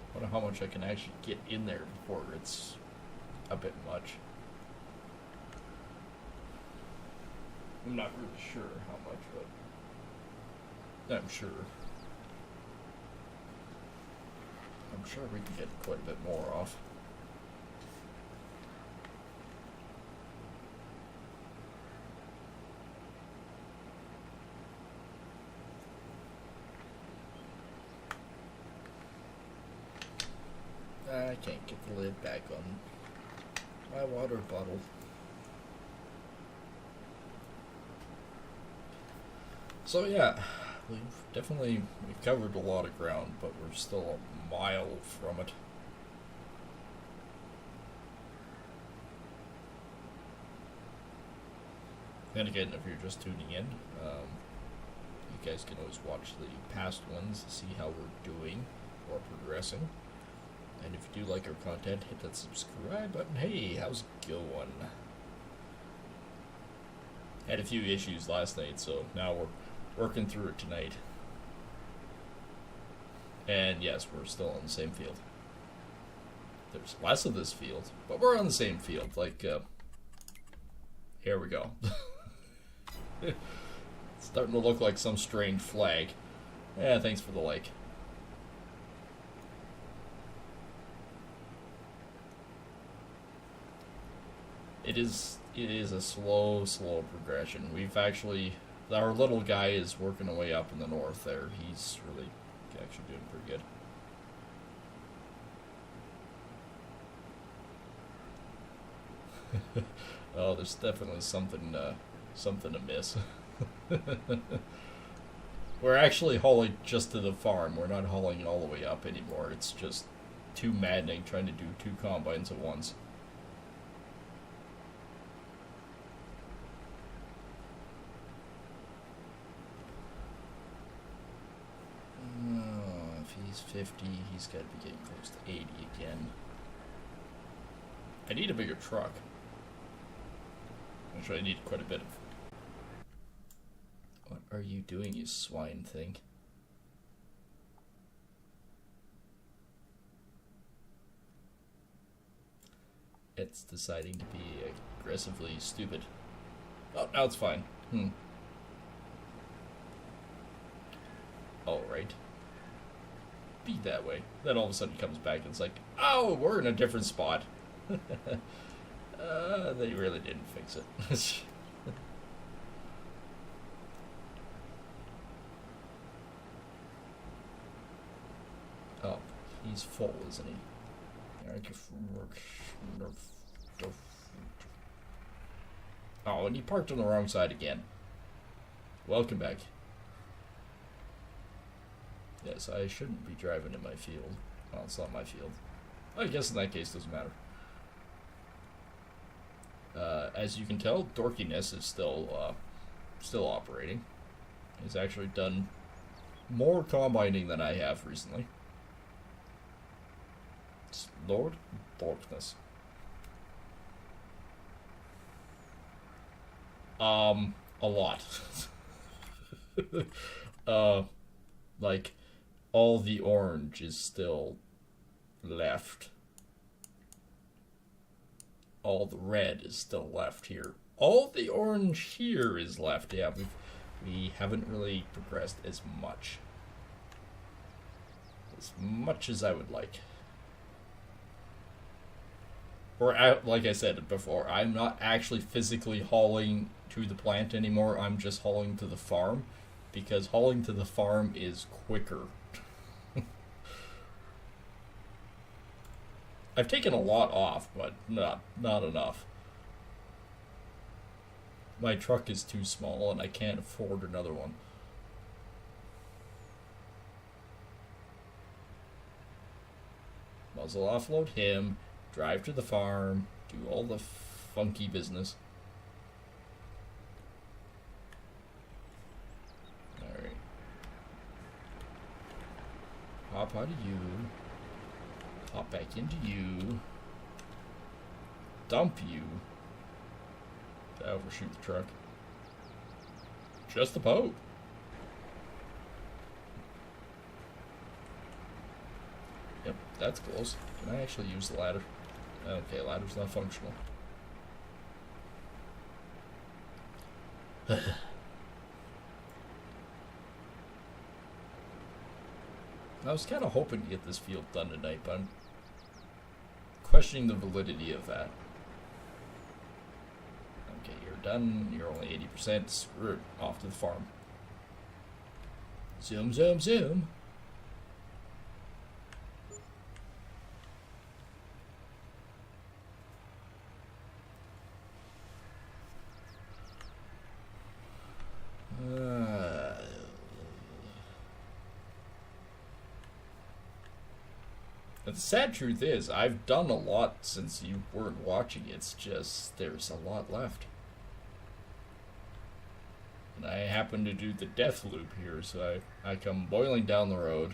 I wonder how much I can actually get in there before it's a bit much. I'm not really sure how much, but I'm sure we can get quite a bit more off. I can't get the lid back on my water bottle. So yeah, we've covered a lot of ground, but we're still a mile from it. And again, if you're just tuning in, you guys can always watch the past ones to see how we're doing or progressing. And if you do like our content, hit that subscribe button. Hey, how's it going? Had a few issues last night, so now we're working through it tonight. And yes, we're still on the same field. There's less of this field, but we're on the same field. Like, here we go. It's starting to look like some strange flag. Yeah, thanks for the like. It is a slow progression. We've actually, our little guy is working away up in the north there. He's really actually doing pretty good. Oh, there's definitely something amiss. We're actually hauling just to the farm. We're not hauling all the way up anymore. It's just too maddening trying to do 2 combines at once. He's 50, he's got to be getting close to 80 again. I need a bigger truck. Actually, I need quite a bit of... What are you doing, you swine thing? It's deciding to be aggressively stupid. Oh, now it's fine. Alright. Be that way. Then all of a sudden it comes back and it's like, oh, we're in a different spot. They really didn't fix it. Oh, he's full, isn't he? Oh, and he parked on the wrong side again. Welcome back. Yes, I shouldn't be driving in my field. Well, it's not my field. I guess in that case, it doesn't matter. As you can tell, Dorkiness is still operating. He's actually done more combining than I have recently. It's Lord Dorkness. A lot. Like, all the orange is still left. All the red is still left here. All the orange here is left. Yeah, we haven't really progressed as much as I would like. Or, like I said before, I'm not actually physically hauling to the plant anymore. I'm just hauling to the farm, because hauling to the farm is quicker. I've taken a lot off, but not enough. My truck is too small and I can't afford another one. Muzzle offload him, drive to the farm, do all the funky business. Alright. Hop out of you. Hop back into you. Dump you. Overshoot the truck. Just the boat. Yep, that's close. Can I actually use the ladder? Okay, ladder's not functional. I was kind of hoping to get this field done tonight, but I'm questioning the validity of that. Okay, you're done. You're only 80%. Screw it. Off to the farm. Zoom, zoom, zoom. The sad truth is, I've done a lot since you weren't watching. It's just, there's a lot left. happen to do the death loop here, so I come boiling down the road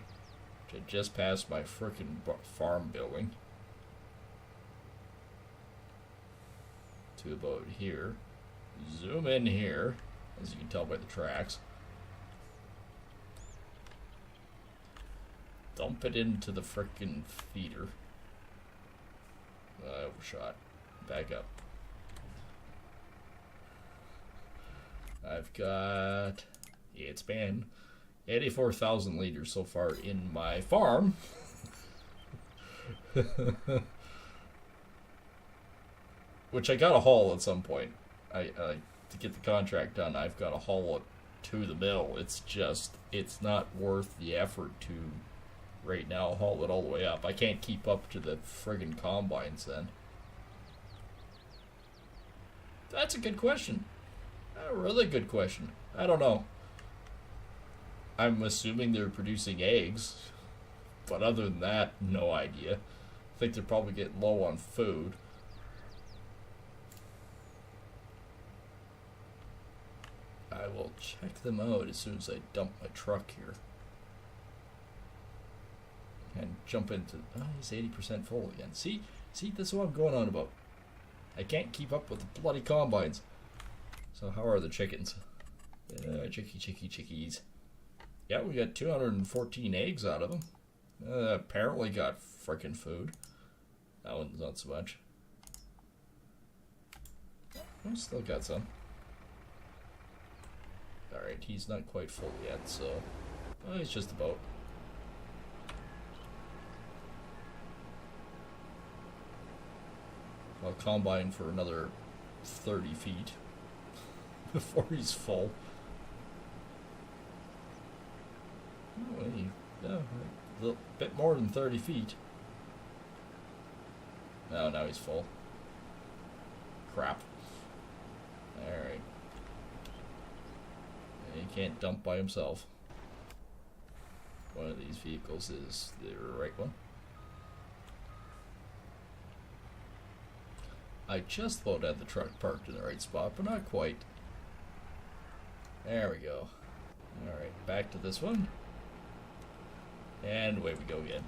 to just past my frickin' farm building to about here. Zoom in here, as you can tell by the tracks. Dump it into the frickin' feeder. I overshot. Back up. I've got, yeah, it's been 84,000 liters so far in my farm. Which I gotta haul at some point. I to get the contract done, I've gotta haul it to the mill. It's just, it's not worth the effort to right now haul it all the way up. I can't keep up to the friggin' combines then. That's a good question. A really good question. I don't know. I'm assuming they're producing eggs, but other than that, no idea. I think they're probably getting low on food. I will check them out as soon as I dump my truck here. And jump into... Oh, he's 80% full again. See, that's what I'm going on about. I can't keep up with the bloody combines. So how are the chickens? Chickies. Yeah, we got 214 eggs out of them. Apparently got frickin' food. That one's not so much. Oh, still got some. Alright, he's not quite full yet, so... Oh, he's just about. I'll combine for another 30 feet before he's full. Oh, a bit more than 30 feet. Oh, now he's full. Crap. Alright. He can't dump by himself. One of these vehicles is the right one. I just about had the truck parked in the right spot, but not quite. There we go. Alright, back to this one. And away we go again.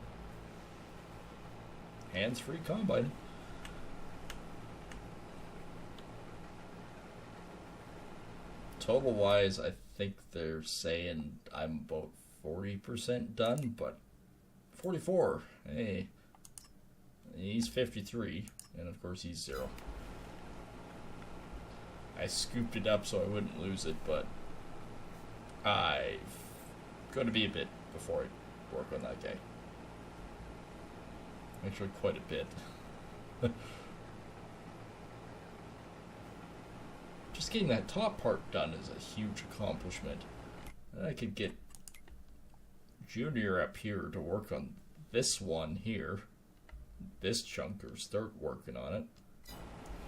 Hands-free combine. Total-wise, I think they're saying I'm about 40% done, but 44. Hey. He's 53, and of course he's 0. I scooped it up so I wouldn't lose it, but I'm going to be a bit before I work on that guy. Actually, quite a bit. Just getting that top part done is a huge accomplishment. And I could get Junior up here to work on this one here, this chunk, or start working on it,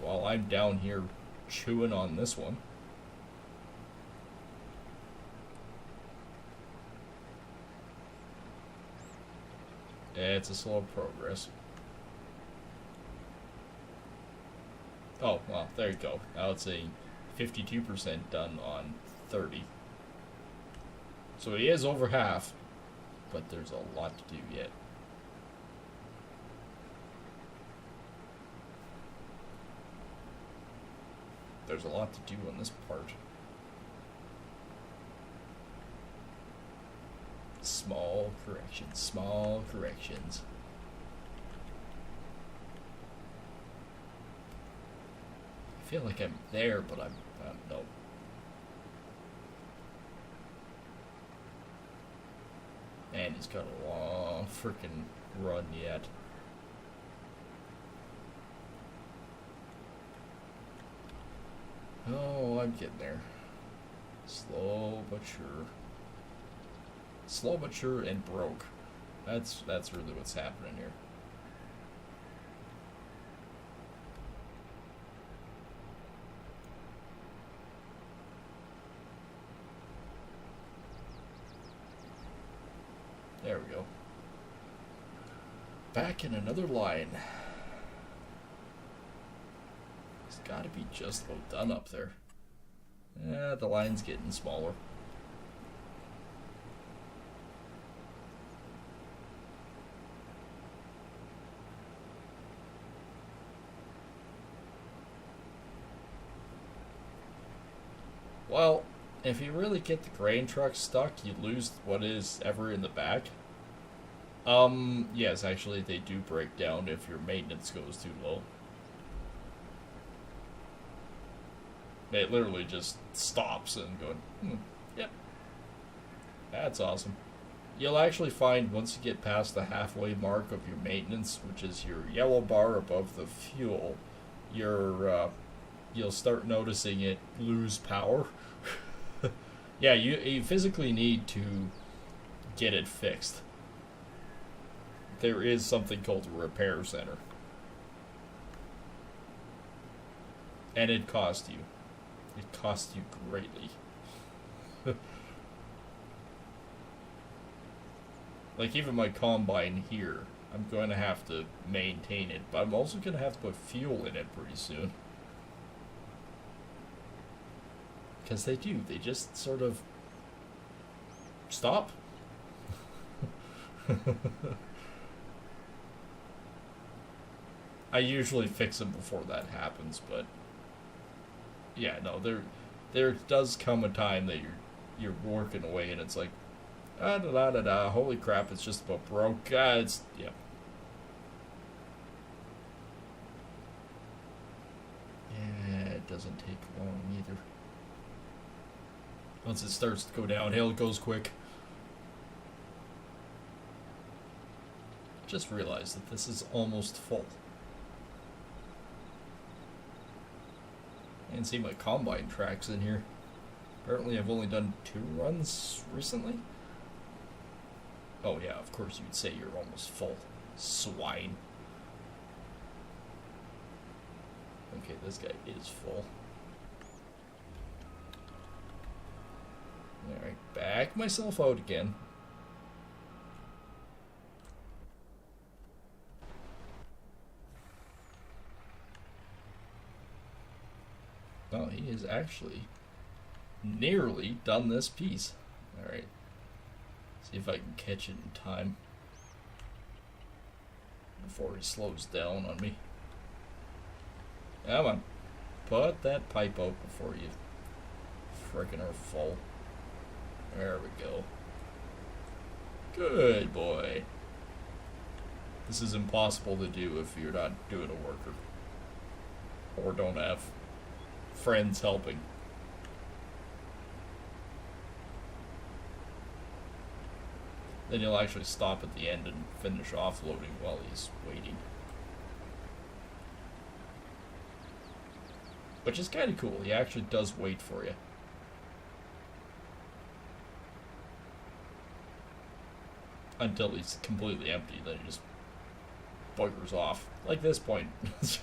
while I'm down here chewing on this one. It's a slow progress. Oh, well, there you go. Now it's a 52% done on 30. So he is over half, but there's a lot to do yet. There's a lot to do on this part. Small corrections, small corrections. I feel like I'm there, but I'm no. Man, he's got a long freaking run yet. Oh, I'm getting there. Slow but sure. Slow but sure and broke. That's really what's happening here. There we go. Back in another line. It's got to be just about done up there. The line's getting smaller. Well, if you really get the grain truck stuck, you lose what is ever in the back. Yes, actually, they do break down if your maintenance goes too low. It literally just stops and going, yep, that's awesome. You'll actually find once you get past the halfway mark of your maintenance, which is your yellow bar above the fuel, you'll start noticing it lose power. Yeah, you physically need to get it fixed. There is something called a repair center. And it costs you. It costs you greatly. Like even my combine here, I'm going to have to maintain it, but I'm also going to have to put fuel in it pretty soon. Because they do. They just sort of stop. I usually fix them before that happens, but yeah, no, there does come a time that you're working away and it's like, holy crap, it's just about broke. It's yeah. Yeah, it doesn't take long either. Once it starts to go downhill, it goes quick. Just realized that this is almost full. I can see my combine tracks in here. Apparently I've only done 2 runs recently. Oh yeah, of course you'd say you're almost full. Swine. Okay, this guy is full. Alright, back myself out again. Oh, he is actually nearly done this piece. Alright. See if I can catch it in time before he slows down on me. Come on. Put that pipe out before you frickin' are full. There we go. Good boy. This is impossible to do if you're not doing a worker. Or don't have friends helping. Then you'll actually stop at the end and finish offloading while he's waiting. Which is kind of cool. He actually does wait for you. Until he's completely empty, then he just buggers off. Like this point. It's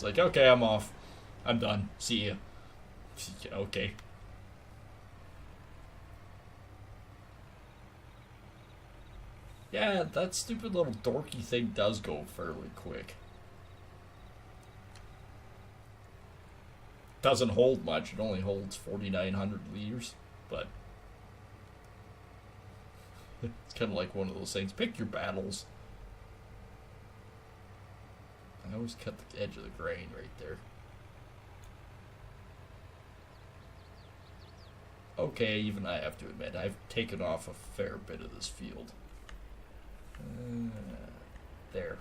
like, okay, I'm off. I'm done. See ya. Okay. Yeah, that stupid little dorky thing does go fairly quick. Doesn't hold much. It only holds 4,900 liters, but it's kind of like one of those things. Pick your battles. I always cut the edge of the grain right there. Okay, even I have to admit, I've taken off a fair bit of this field. There.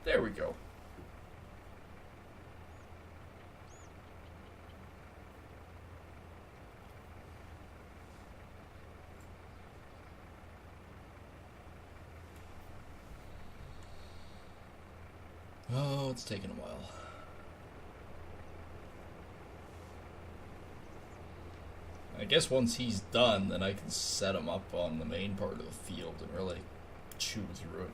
There we go. Oh, it's taking a while. I guess once he's done, then I can set him up on the main part of the field and really chew through it.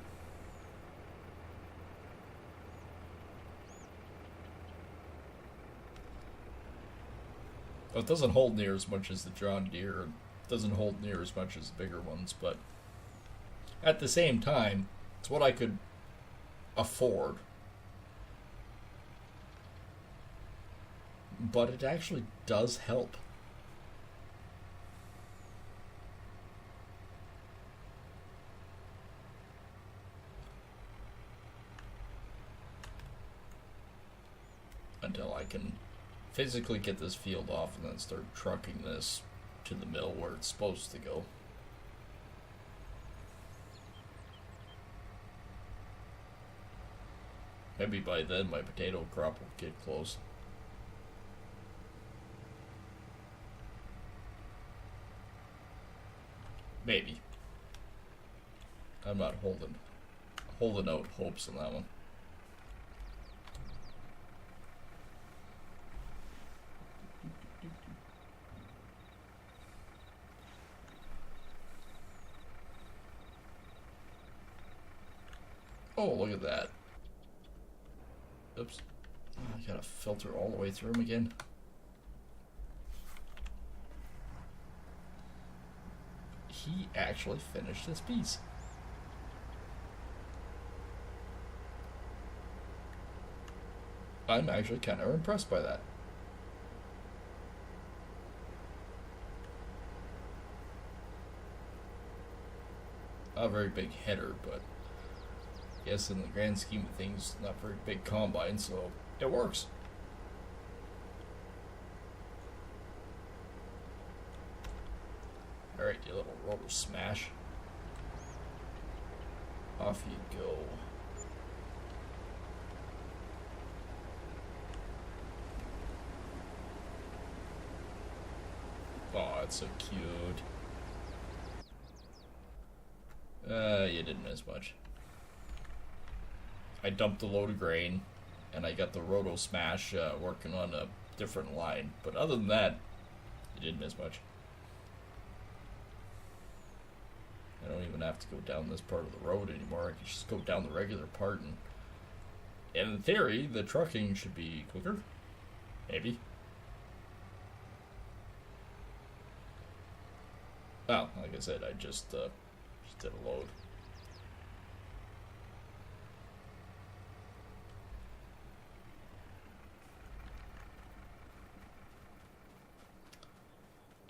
Well, it doesn't hold near as much as the John Deere. It doesn't hold near as much as the bigger ones, but at the same time, it's what I could afford. but it actually does help. Until I can physically get this field off and then start trucking this to the mill where it's supposed to go. Maybe by then my potato crop will get close. Maybe. I'm not holding out hopes on that one. Oh, look at that. Oops. I gotta filter all the way through them again. He actually finished this piece. I'm actually kind of impressed by that. Not a very big header, but I guess in the grand scheme of things, not very big combine, so it works. Alright, you little rotor smash. Off you go. Oh, it's so cute. You didn't miss much. I dumped a load of grain, and I got the Roto Smash working on a different line. But other than that, you didn't miss much. I don't even have to go down this part of the road anymore. I can just go down the regular part, and in theory, the trucking should be quicker. Maybe. Well, like I said, I just did a load.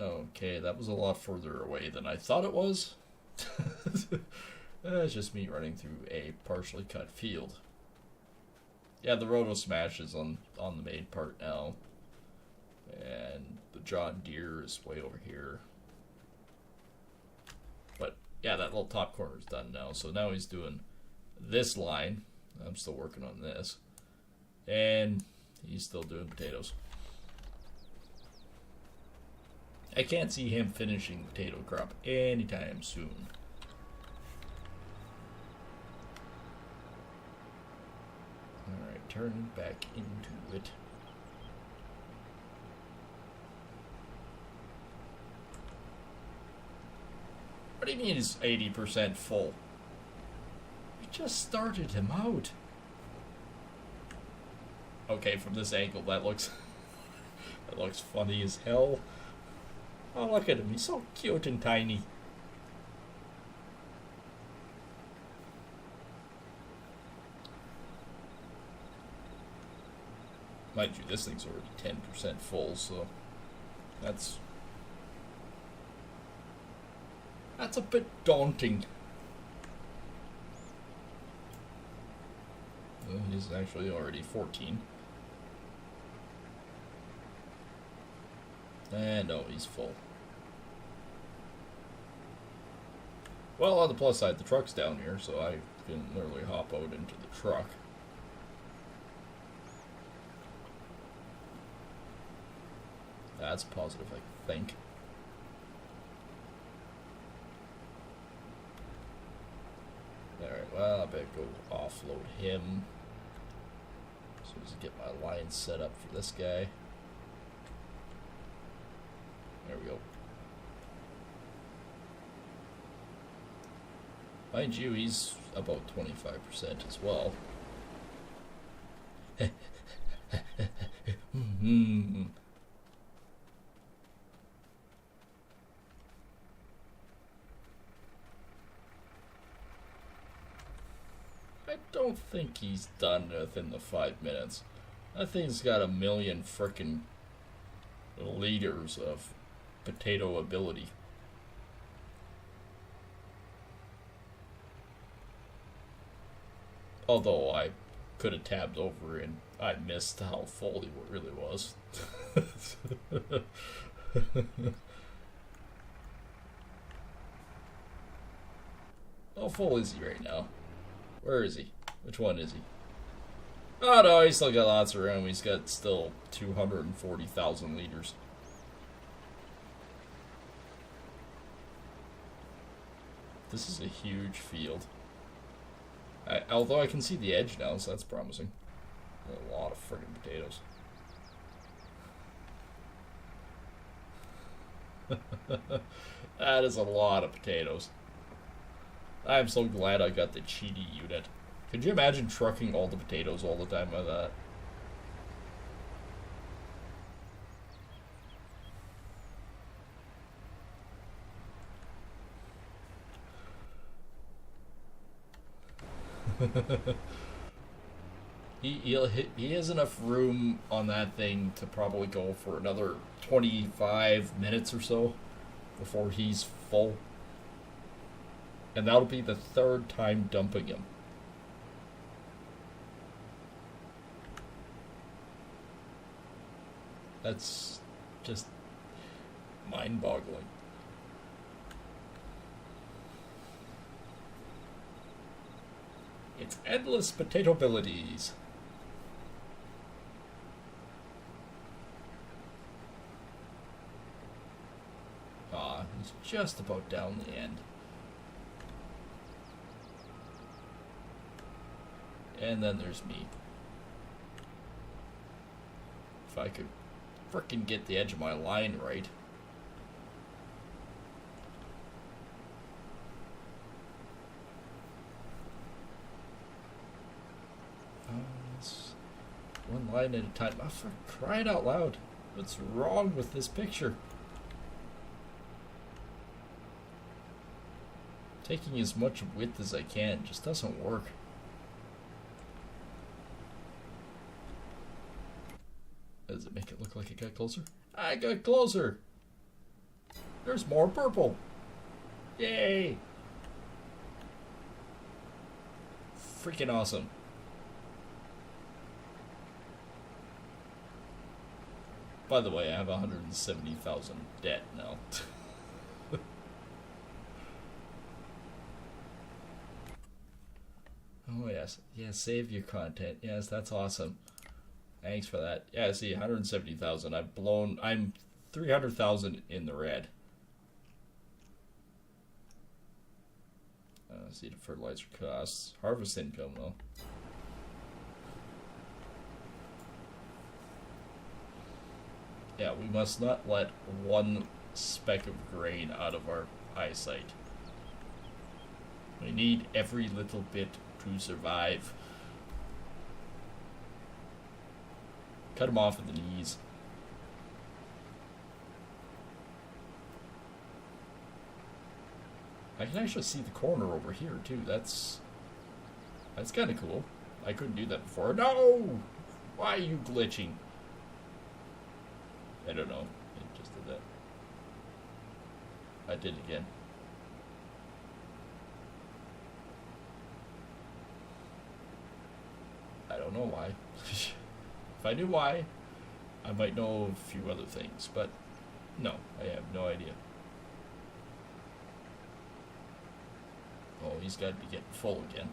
Okay, that was a lot further away than I thought it was. It's just me running through a partially cut field. Yeah, the Roto Smash is on the main part now. And the John Deere is way over here. But yeah, that little top corner is done now. So now he's doing this line. I'm still working on this. And he's still doing potatoes. I can't see him finishing the potato crop anytime soon. Alright, turning back into it. What do you mean it's 80% full? We just started him out. Okay, from this angle that looks that looks funny as hell. Oh, look at him. He's so cute and tiny. Mind you, this thing's already 10% full, so that's a bit daunting. He's actually already 14. And no, he's full. Well, on the plus side, the truck's down here, so I can literally hop out into the truck. That's positive, I think. Alright, well, I better go offload him. As soon as I get my line set up for this guy. There we go. Mind you, he's about 25% as well. I don't think he's done within the 5 minutes. That thing's got a million frickin' liters of potato ability. Although I could have tabbed over and I missed how full he really was. How full is he right now? Where is he? Which one is he? Oh no, he's still got lots of room. He's got still 240,000 liters. This is a huge field. Although I can see the edge now, so that's promising. A lot of friggin' potatoes. That is a lot of potatoes. I'm so glad I got the cheaty unit. Could you imagine trucking all the potatoes all the time like that? He has enough room on that thing to probably go for another 25 minutes or so before he's full. And that'll be the third time dumping him. That's just mind-boggling. It's endless potato abilities. Ah, he's just about down the end. And then there's me. If I could frickin' get the edge of my line right. It's one line at a time. Oh, for crying out loud. What's wrong with this picture? Taking as much width as I can just doesn't work. Does it make it look like it got closer? I got closer! There's more purple! Yay! Freaking awesome. By the way, I have 170,000 debt now. Oh yes. Yeah, save your content. Yes, that's awesome. Thanks for that. Yeah, see, 170,000. I'm 300,000 in the red. See the fertilizer costs. Harvest income, though. Yeah, we must not let one speck of grain out of our eyesight. We need every little bit to survive. Cut him off at the knees. I can actually see the corner over here too. That's kind of cool. I couldn't do that before. No! Why are you glitching? I don't know. It just did that. I did it again. I don't know why. If I knew why, I might know a few other things, but no, I have no idea. Oh, he's got to be getting full again.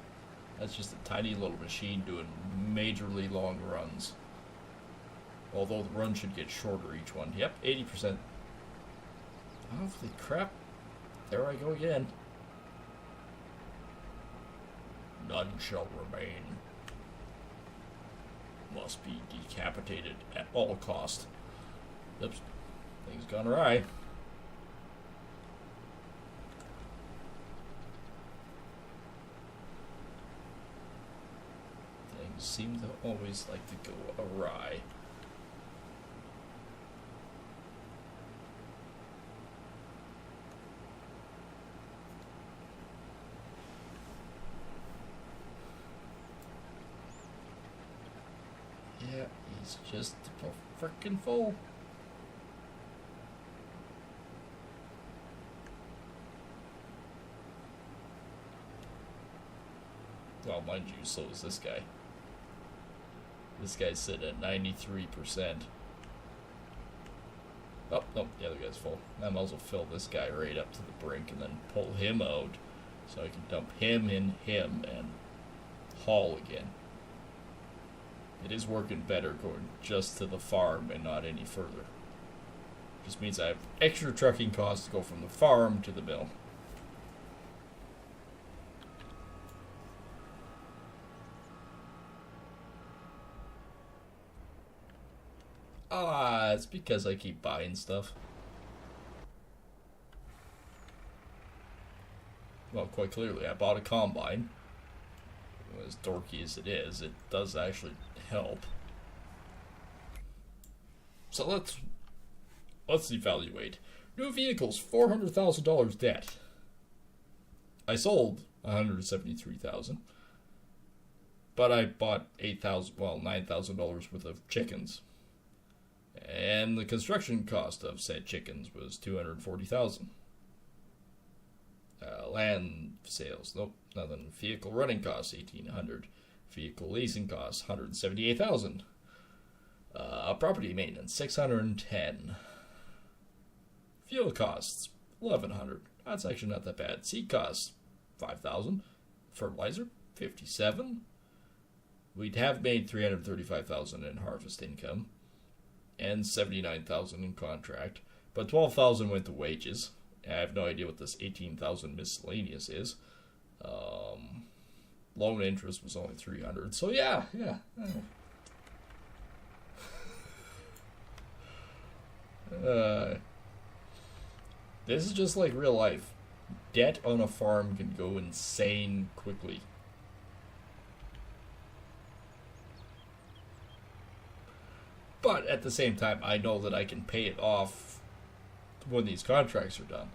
That's just a tiny little machine doing majorly long runs. Although the run should get shorter each one. Yep, 80%. Holy crap. There I go again. None shall remain. Must be decapitated at all cost. Oops. Things gone awry. Things seem to always like to go awry. Yeah, he's just frickin' full. Well, mind you, so is this guy. This guy's sitting at 93%. Oh, no, the other guy's full. I might as well fill this guy right up to the brink and then pull him out so I can dump him in him and haul again. It is working better going just to the farm and not any further. Just means I have extra trucking costs to go from the farm to the mill. It's because I keep buying stuff. Well, quite clearly, I bought a combine. As dorky as it is, it does actually help. So let's evaluate. New vehicles, $400,000 debt. I sold $173,000, but I bought $9,000 worth of chickens. And the construction cost of said chickens was $240,000. Land sales, nope, nothing. Vehicle running costs $1,800. Vehicle leasing costs $178,000. Property maintenance $610. Fuel costs $1,100. That's actually not that bad. Seed costs $5,000. Fertilizer $57,000. We'd have made $335,000 in harvest income. And $79,000 in contract, but $12,000 went to wages. I have no idea what this $18,000 miscellaneous is. Loan interest was only $300, so yeah. This is just like real life. Debt on a farm can go insane quickly. But at the same time, I know that I can pay it off when these contracts are done.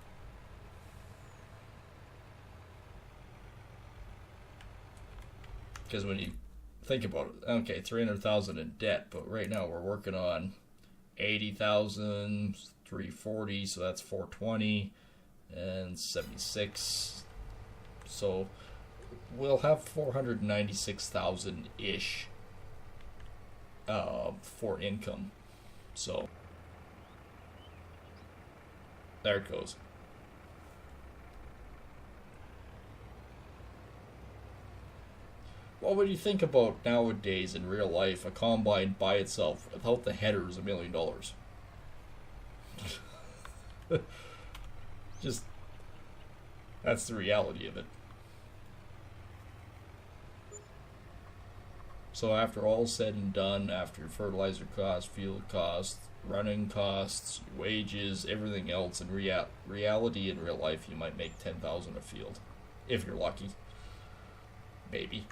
Because when you think about it, okay, $300,000 in debt, but right now we're working on $80,000, $340, so that's $420, and $76. So we'll have $496,000 ish. For income. So there it goes. What would you think about nowadays in real life a combine by itself without the header is $1 million? Just that's the reality of it. So after all said and done, after your fertilizer costs, fuel costs, running costs, wages, everything else, in reality in real life, you might make $10,000 a field, if you're lucky. Maybe.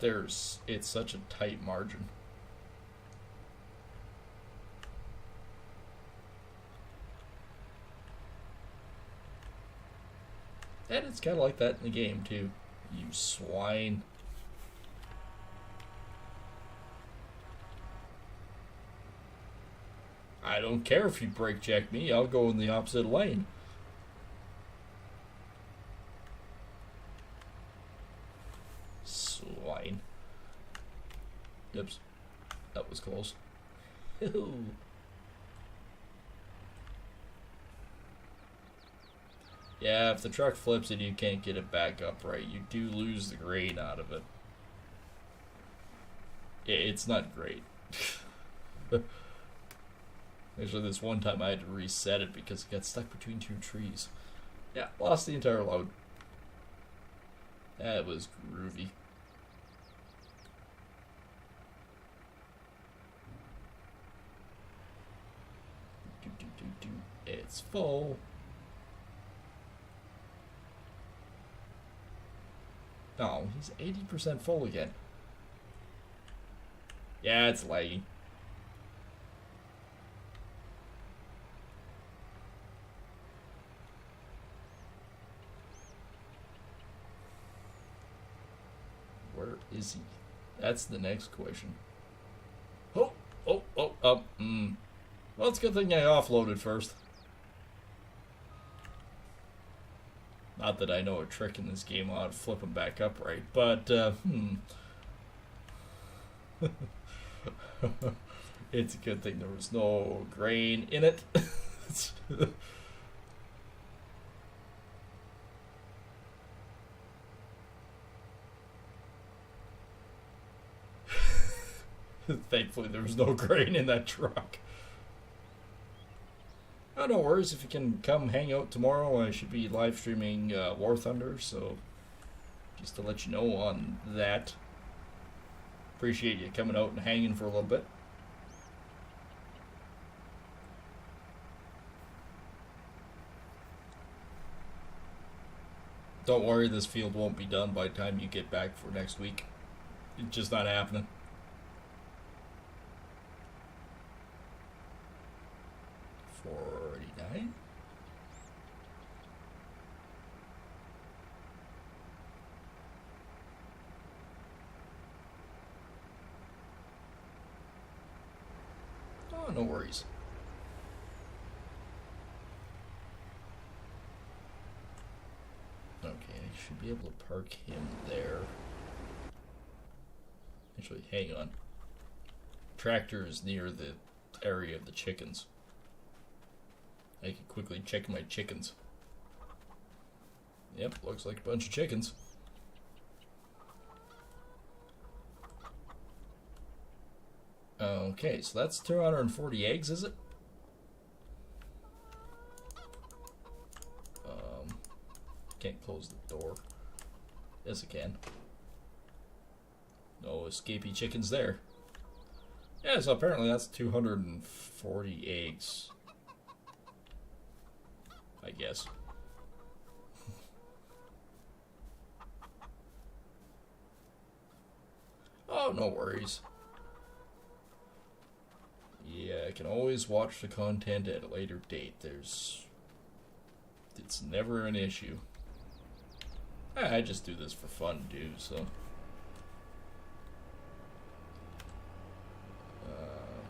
It's such a tight margin. And it's kind of like that in the game too. You swine. I don't care if you brake check me, I'll go in the opposite lane. Swine. Oops. That was close. Yeah, if the truck flips and you can't get it back up right, you do lose the grain out of it. It's not great. Actually, this one time I had to reset it because it got stuck between two trees. Yeah, lost the entire load. That was groovy. It's full. No, he's 80% full again. Yeah, it's lagging. Where is he? That's the next question. Well, it's a good thing I offloaded first. Not that I know a trick in this game on flip them back upright, but it's a good thing there was no grain in it. Thankfully, there was no grain in that truck. Oh, no worries. If you can come hang out tomorrow, I should be live streaming War Thunder, so just to let you know on that. Appreciate you coming out and hanging for a little bit. Don't worry, this field won't be done by the time you get back for next week. It's just not happening. $49. Oh, no worries. Okay, I should be able to park him there. Actually, hang on. Tractor is near the area of the chickens. I can quickly check my chickens. Yep, looks like a bunch of chickens. Okay, so that's 240 eggs, is it? Can't close the door. Yes, I can. No escapee chickens there. Yeah, so apparently that's 240 eggs. I guess. Oh, no worries. Yeah, I can always watch the content at a later date. It's never an issue. I just do this for fun, dude, so.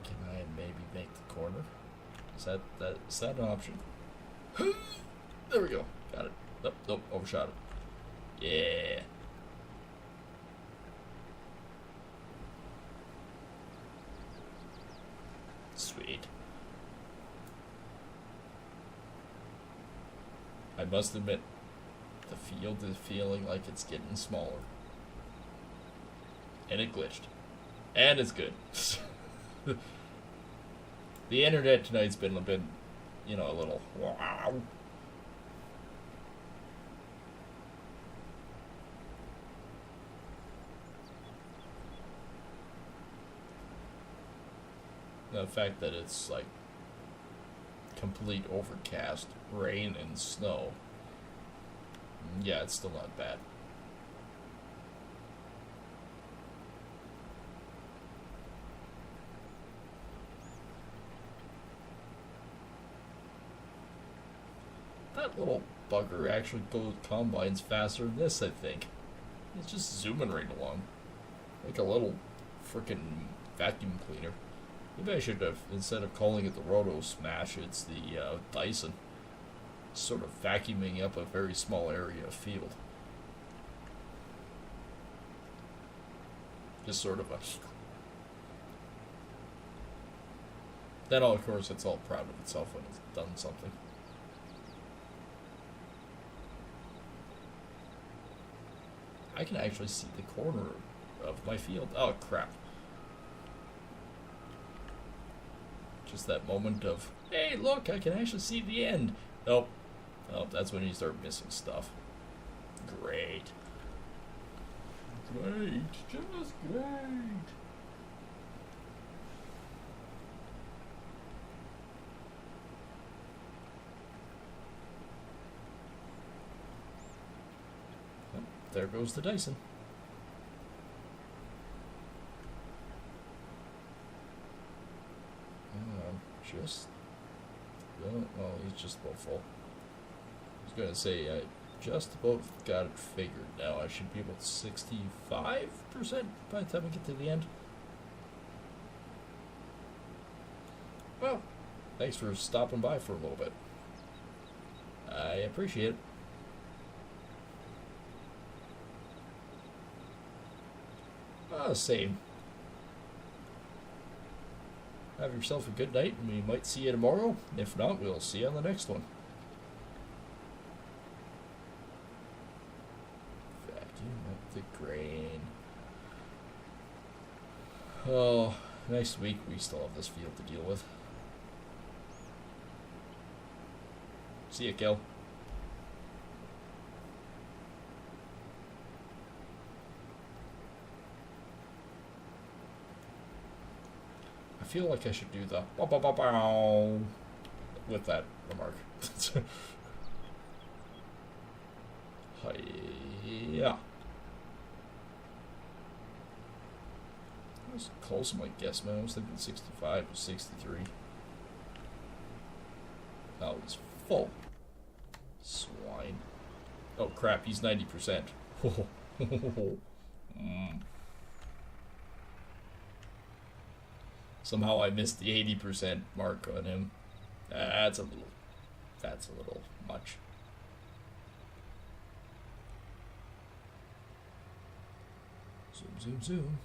Can I maybe make the corner? Is that an option? There we go. Got it. Nope, overshot it. Yeah. Sweet. I must admit, the field is feeling like it's getting smaller. And it glitched. And it's good. The internet tonight's been a little wow. The fact that it's like complete overcast, rain, and snow. Yeah, it's still not bad. That little bugger actually goes combines faster than this, I think. It's just zooming right along. Like a little freaking vacuum cleaner. Maybe I should have, instead of calling it the Roto Smash, it's the Dyson. Sort of vacuuming up a very small area of field. Just sort of a... Then, of course, it's all proud of itself when it's done something. I can actually see the corner of my field. Oh, crap. Just that moment of, hey, look, I can actually see the end. Nope. Oh, that's when you start missing stuff. Great. Great. Just great. Oh, there goes the Dyson. Well, he's just about full. I was going to say, I just about got it figured now. I should be about 65% by the time we get to the end. Well, thanks for stopping by for a little bit. I appreciate it. Same. Have yourself a good night, and we might see you tomorrow. If not, we'll see you on the next one. Vacuum up the grain. Oh, next week we still have this field to deal with. See ya, Kel. I feel like I should do the bow, bow, bow, bow with that remark. Yeah. That was close to my guess, man. I was thinking 65 or 63. Oh, it was full. Swine. Oh, crap. He's 90%. Somehow I missed the 80% mark on him. That's a little much. Zoom, zoom, zoom.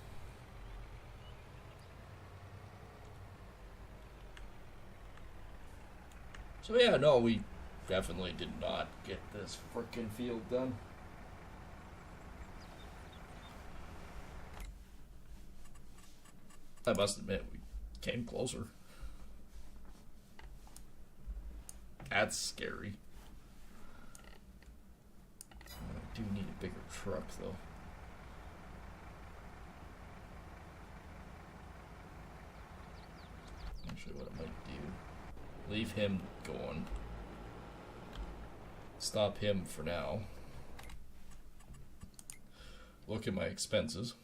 So yeah, no, we definitely did not get this frickin' field done. I must admit, we came closer. That's scary. I do need a bigger truck, though. Actually, what I might do, leave him going. Stop him for now. Look at my expenses.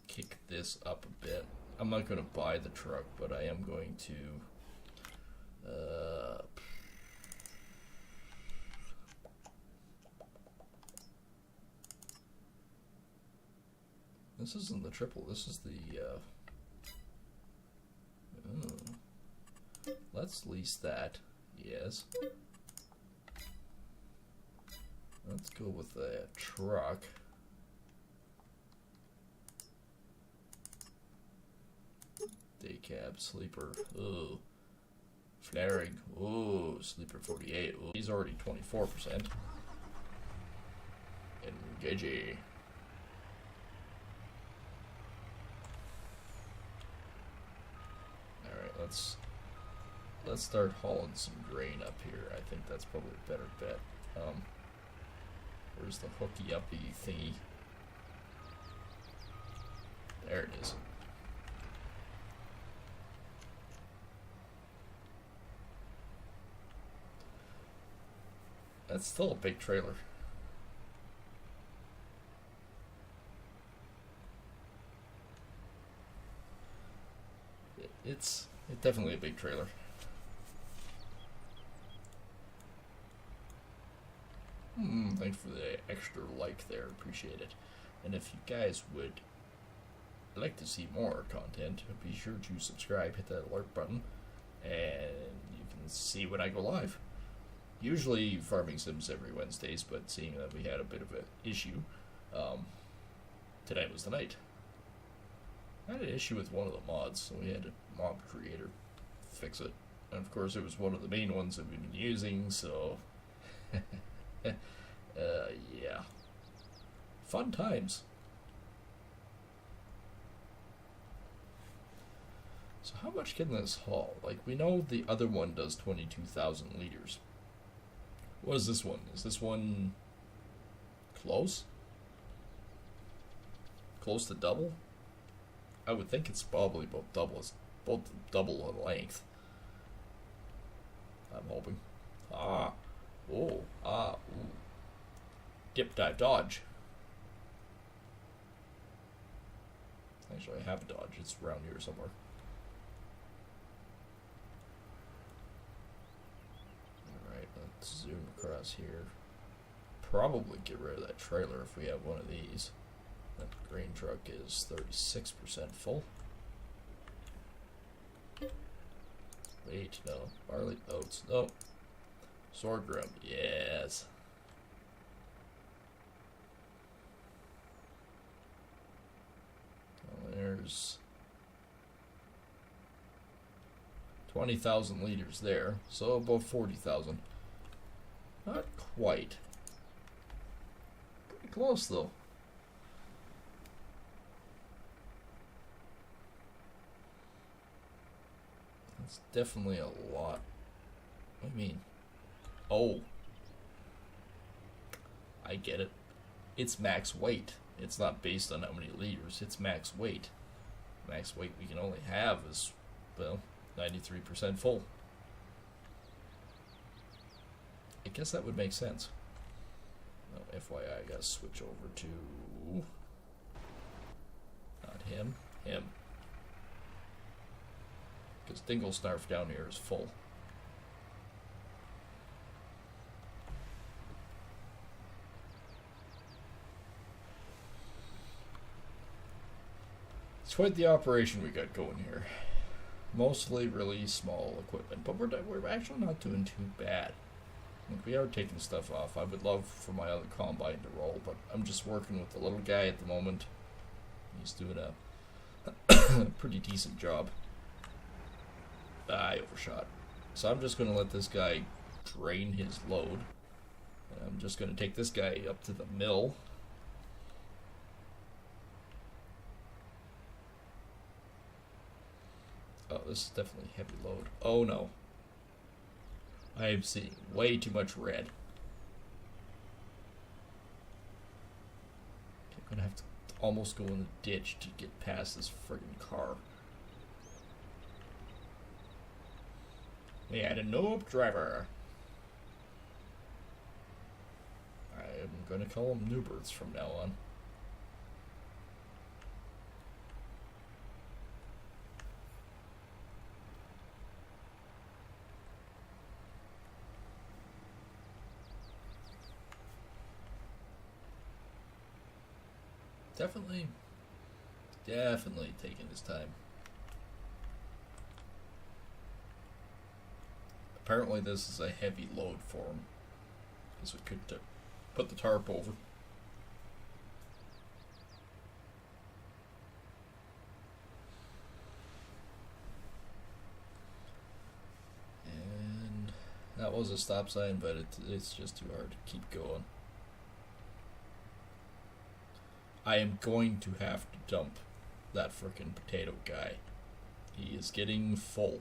Kick this up a bit. I'm not going to buy the truck, but I am going to this isn't the triple, this is the let's lease that. Yes. Let's go with the truck. Day cab, sleeper. Ooh. Flaring. Ooh, sleeper 48. Ooh. He's already 24%. Engagey. Alright, let's start hauling some grain up here. I think that's probably a better bet. Where's the hooky uppy thingy? There it is. That's still a big trailer. It's definitely a big trailer. Thanks for the extra like there, appreciate it. And if you guys would like to see more content, be sure to subscribe, hit that alert button, and you can see when I go live. Usually Farming Sims every Wednesdays, but seeing that we had a bit of an issue, tonight was the night. I had an issue with one of the mods, so we had a mod creator fix it. And of course it was one of the main ones that we've been using, so yeah. Fun times. So how much can this haul? Like, we know the other one does 22,000 liters. What is this one? Is this one close? Close to double? I would think it's probably both double. It's both double in length. I'm hoping. Ooh. Dip, dive, dodge. Actually, I have a dodge. It's around here somewhere. Alright, let's zoom across here. Probably get rid of that trailer if we have one of these. That grain truck is 36% full. Wait, no. Barley, oats, no. Sorghum, yes. there's 20,000 liters there, so about 40,000. Not quite. Pretty close though. That's definitely a lot. I mean, oh, I get it. It's max weight. It's not based on how many liters. It's max weight. Max weight we can only have is, well, 93% full. I guess that would make sense. Oh, FYI, I gotta switch over to... not him. Him. Because Dinglesnarf down here is full. It's quite the operation we got going here. Mostly really small equipment, but we're actually not doing too bad. Like, we are taking stuff off. I would love for my other combine to roll, but I'm just working with the little guy at the moment. He's doing a pretty decent job. I overshot. So I'm just going to let this guy drain his load. I'm just going to take this guy up to the mill. Oh, this is definitely heavy load. Oh no. I am seeing way too much red. I'm gonna have to almost go in the ditch to get past this friggin' car. We had a noob driver. I'm gonna call them Newberts from now on. Definitely taking his time. Apparently this is a heavy load for him, because we could put the tarp over. And that was a stop sign, but it's just too hard to keep going. I am going to have to dump that frickin' potato guy. He is getting full.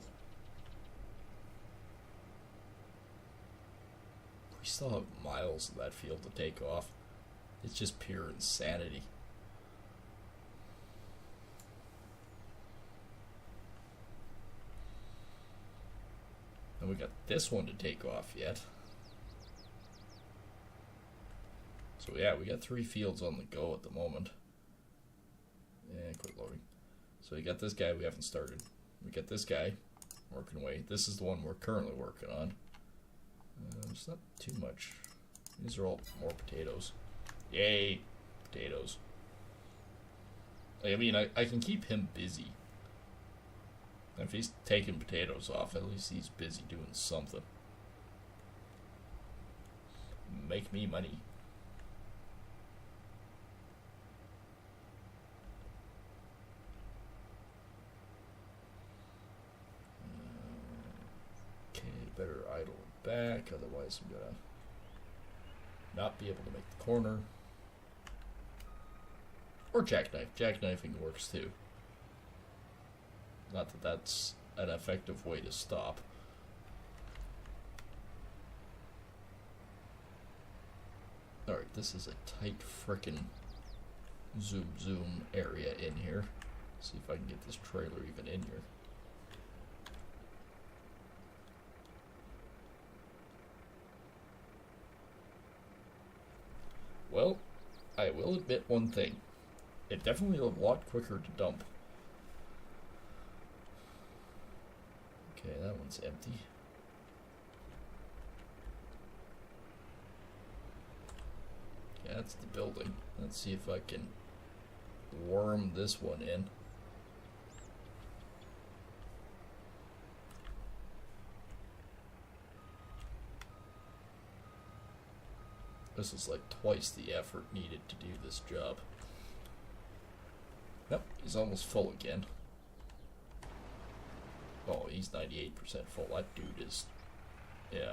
We still have miles of that field to take off. It's just pure insanity. And we got this one to take off yet. So yeah, we got 3 fields on the go at the moment. And quit loading. So we got this guy we haven't started. We got this guy working away. This is the one we're currently working on. It's not too much. These are all more potatoes. Yay, potatoes. I mean, I can keep him busy. If he's taking potatoes off, at least he's busy doing something. Make me money. Better idle it back, otherwise I'm gonna not be able to make the corner. Or jackknife. Jackknifing works too. Not that that's an effective way to stop. Alright, this is a tight frickin' zoom area in here. See if I can get this trailer even in here. Well, I will admit one thing. It definitely a lot quicker to dump. Okay, that one's empty. Yeah, that's the building. Let's see if I can worm this one in. This is like twice the effort needed to do this job. Nope, he's almost full again. Oh, he's 98% full. That dude is... yeah.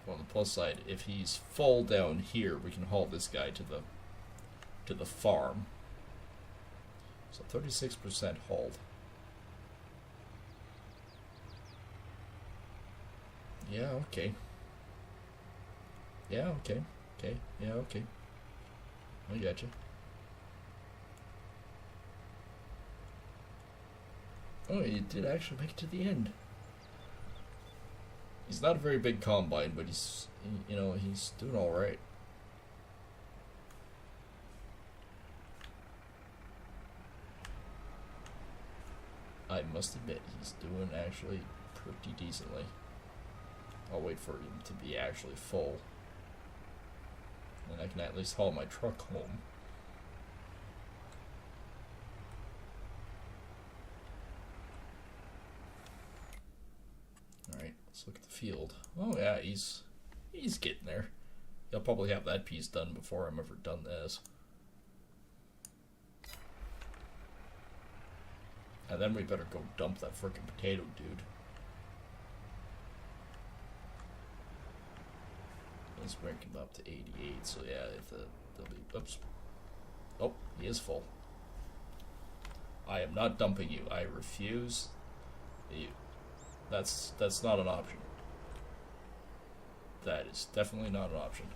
On the plus side, if he's full down here, we can haul this guy to the farm. So 36% hauled. Yeah, okay. Yeah, okay. Okay, yeah, okay. I gotcha. Oh, he did actually make it to the end. He's not a very big combine, but he's, you know, he's doing all right. I must admit, he's doing actually pretty decently. I'll wait for him to be actually full. And I can at least haul my truck home. Alright, let's look at the field. Oh yeah, he's getting there. He'll probably have that piece done before I'm ever done this. And then we better go dump that frickin' potato dude. Let's bring him up to 88, so yeah, if they'll be, oops. Oh, he is full. I am not dumping you. I refuse. That's not an option. That is definitely not an option.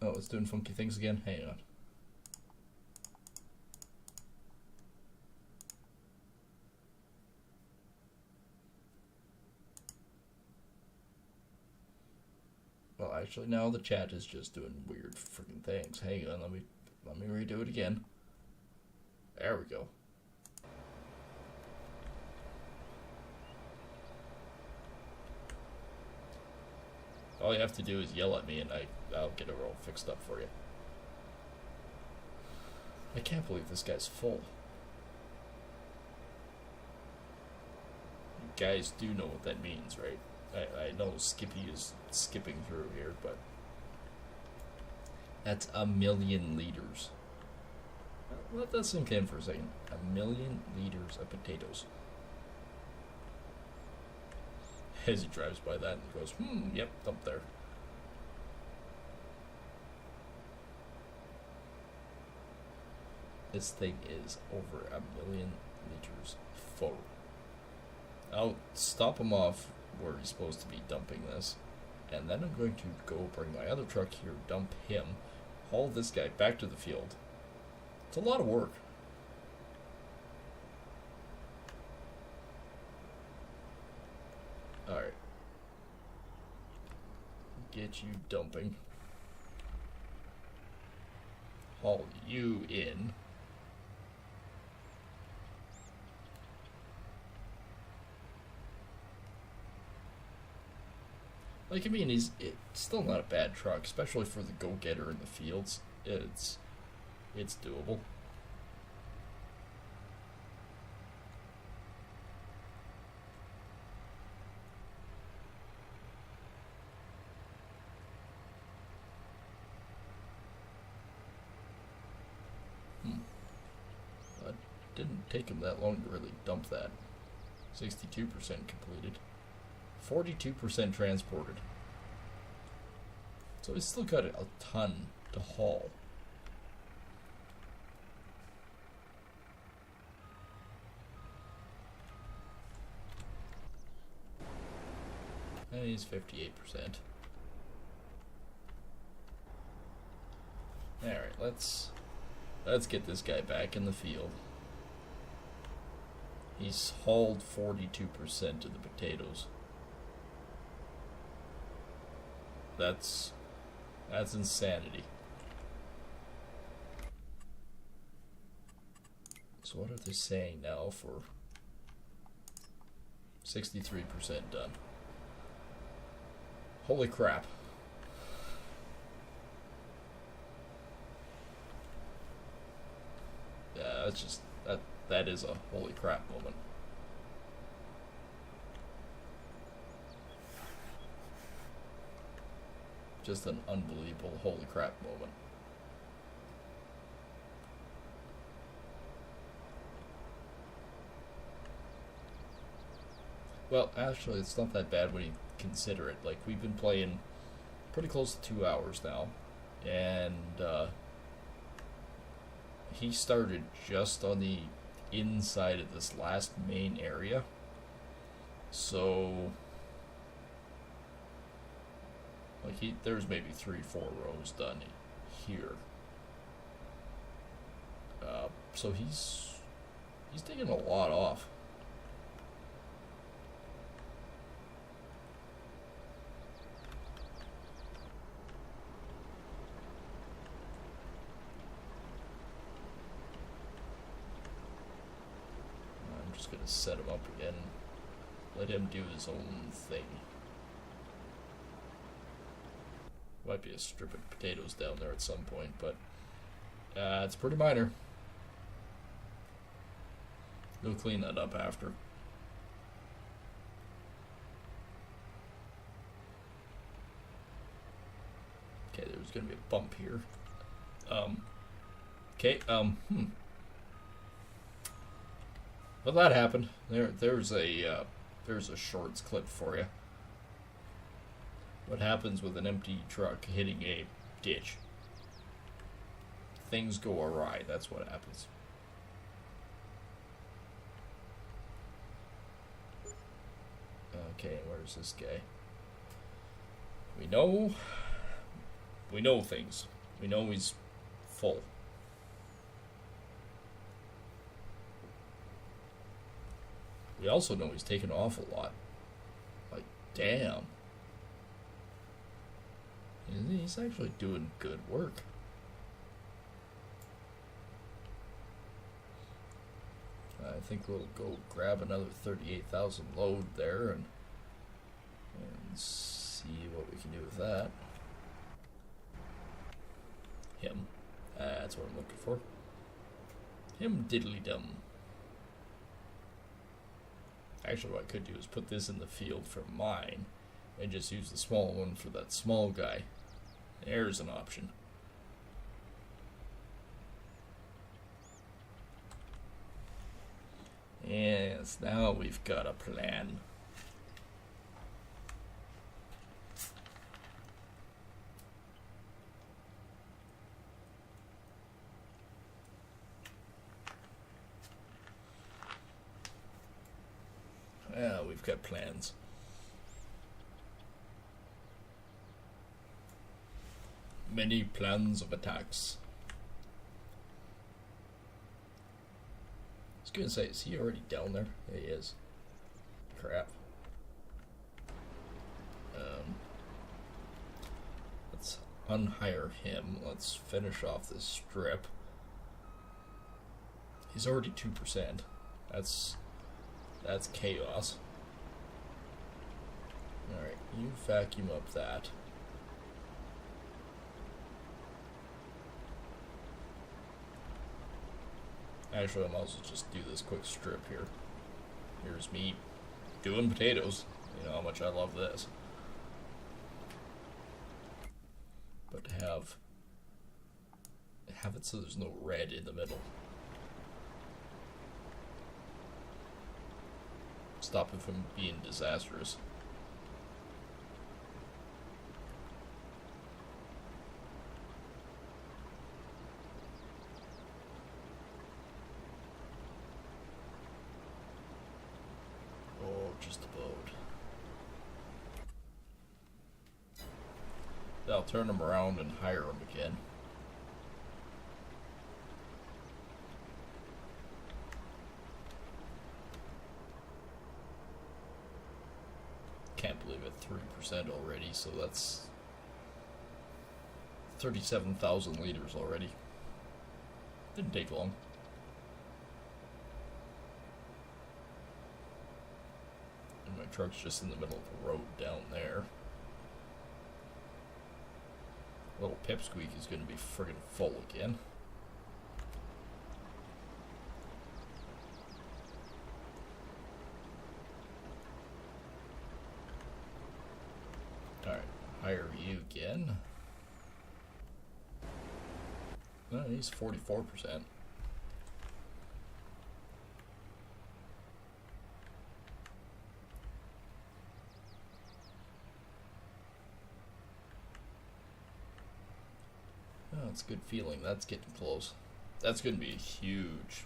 Oh, it's doing funky things again? Hang on. Well, actually, now the chat is just doing weird freaking things. Hang on, let me redo it again. There we go. All you have to do is yell at me and I'll get it all fixed up for you. I can't believe this guy's full. You guys do know what that means, right? I know Skippy is skipping through here, but that's 1,000,000 liters. Let that sink in for a second. 1,000,000 liters of potatoes. As he drives by that and goes, yep, dump there. This thing is over 1,000,000 liters full. I'll stop him off where he's supposed to be dumping this, and then I'm going to go bring my other truck here, dump him, haul this guy back to the field. It's a lot of work. Alright. Get you dumping. Haul you in. Like, I mean, it's still not a bad truck, especially for the go-getter in the fields. It's doable. It didn't take him that long to really dump that. 62% completed. 42% transported. So he's still got a ton to haul. And he's 58%. Alright, let's get this guy back in the field. He's hauled 42% of the potatoes. That's insanity. So what are they saying now for 63% done? Holy crap. Yeah, that's just that is a holy crap moment. just an unbelievable holy crap moment. Well, actually, it's not that bad when you consider it. Like, we've been playing pretty close to 2 hours now, and he started just on the inside of this last main area. So, like, there's maybe 3-4 rows done here. So he's taking a lot off. I'm just gonna set him up again. Let him do his own thing. Might be a strip of potatoes down there at some point, but it's pretty minor. We'll clean that up after. Okay, there's gonna be a bump here. Okay, Well, that happened. There's a shorts clip for you. What happens with an empty truck hitting a ditch? Things go awry. That's what happens. Okay, where's this guy? We know things. We know he's full. We also know he's taken off a lot. Like, damn. He's actually doing good work. I think we'll go grab another 38,000 load there and see what we can do with that. Him. That's what I'm looking for. Him diddly dum. Actually, what I could do is put this in the field for mine and just use the small one for that small guy. There's an option. Yes, now we've got a plan. Yeah, we've got plans. Many plans of attacks. I was gonna say, is he already down there? Yeah, he is. Crap. Let's unhire him. Let's finish off this strip. He's already 2%. That's chaos. Alright, you vacuum up that. Actually, I might as well just do this quick strip here. Here's me doing potatoes. You know how much I love this. But to have it so there's no red in the middle. Stop it from being disastrous. Oh, just about. I'll turn him around and hire him again. Can't believe it, 3% already, so that's 37,000 liters already. Didn't take long. And my truck's just in the middle of the road down there. Little pipsqueak is going to be friggin' full again. Alright, hire you again. No, he's 44%. Oh, it's a good feeling. That's getting close. That's going to be a huge,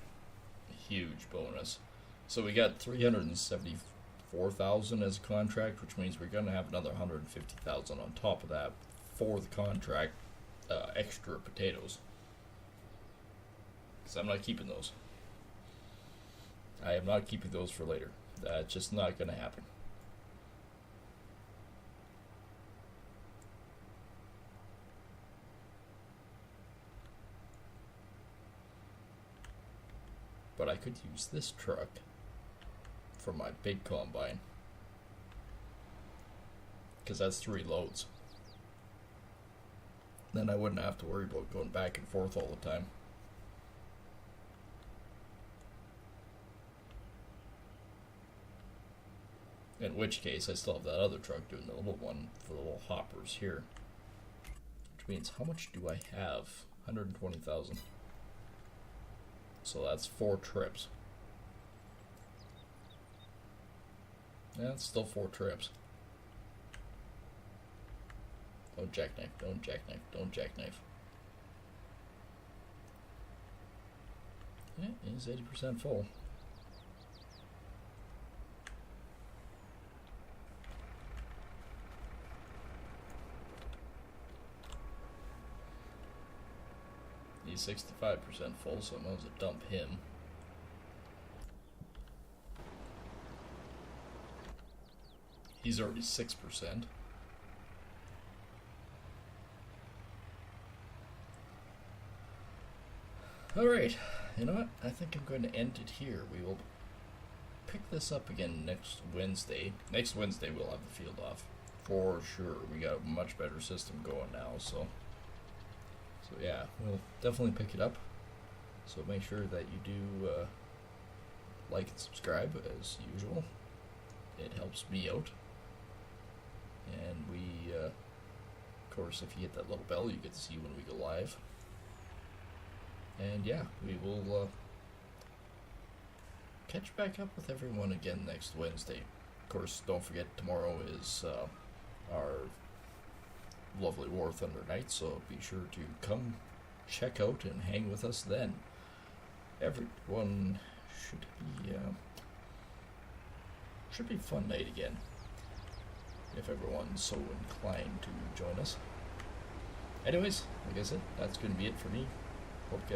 huge bonus. So we got 374,000 as a contract, which means we're going to have another 150,000 on top of that for the contract, extra potatoes. Because I'm not keeping those. I am not keeping those for later. That's just not going to happen. But I could use this truck for my big combine. Because that's 3 loads. Then I wouldn't have to worry about going back and forth all the time. In which case, I still have that other truck doing the little one for the little hoppers here. Which means, how much do I have? 120,000. So that's 4 trips. Yeah, it's still 4 trips. Don't jackknife, don't jackknife, don't jackknife. Yeah, it is 80% full. He's 65% full, so I might as well dump him. He's already 6%. Alright, you know what? I think I'm going to end it here. We will pick this up again next Wednesday. Next Wednesday we'll have the field off. For sure. We got a much better system going now, so yeah, we'll definitely pick it up. So make sure that you do like and subscribe as usual. It helps me out. And we, of course, if you hit that little bell, you get to see when we go live. And yeah, we will catch back up with everyone again next Wednesday. Of course, don't forget tomorrow is our lovely War Thunder night, so be sure to come check out and hang with us then. Everyone should be a fun night again, if everyone's so inclined to join us. Anyways, like I said, that's going to be it for me. Hope you guys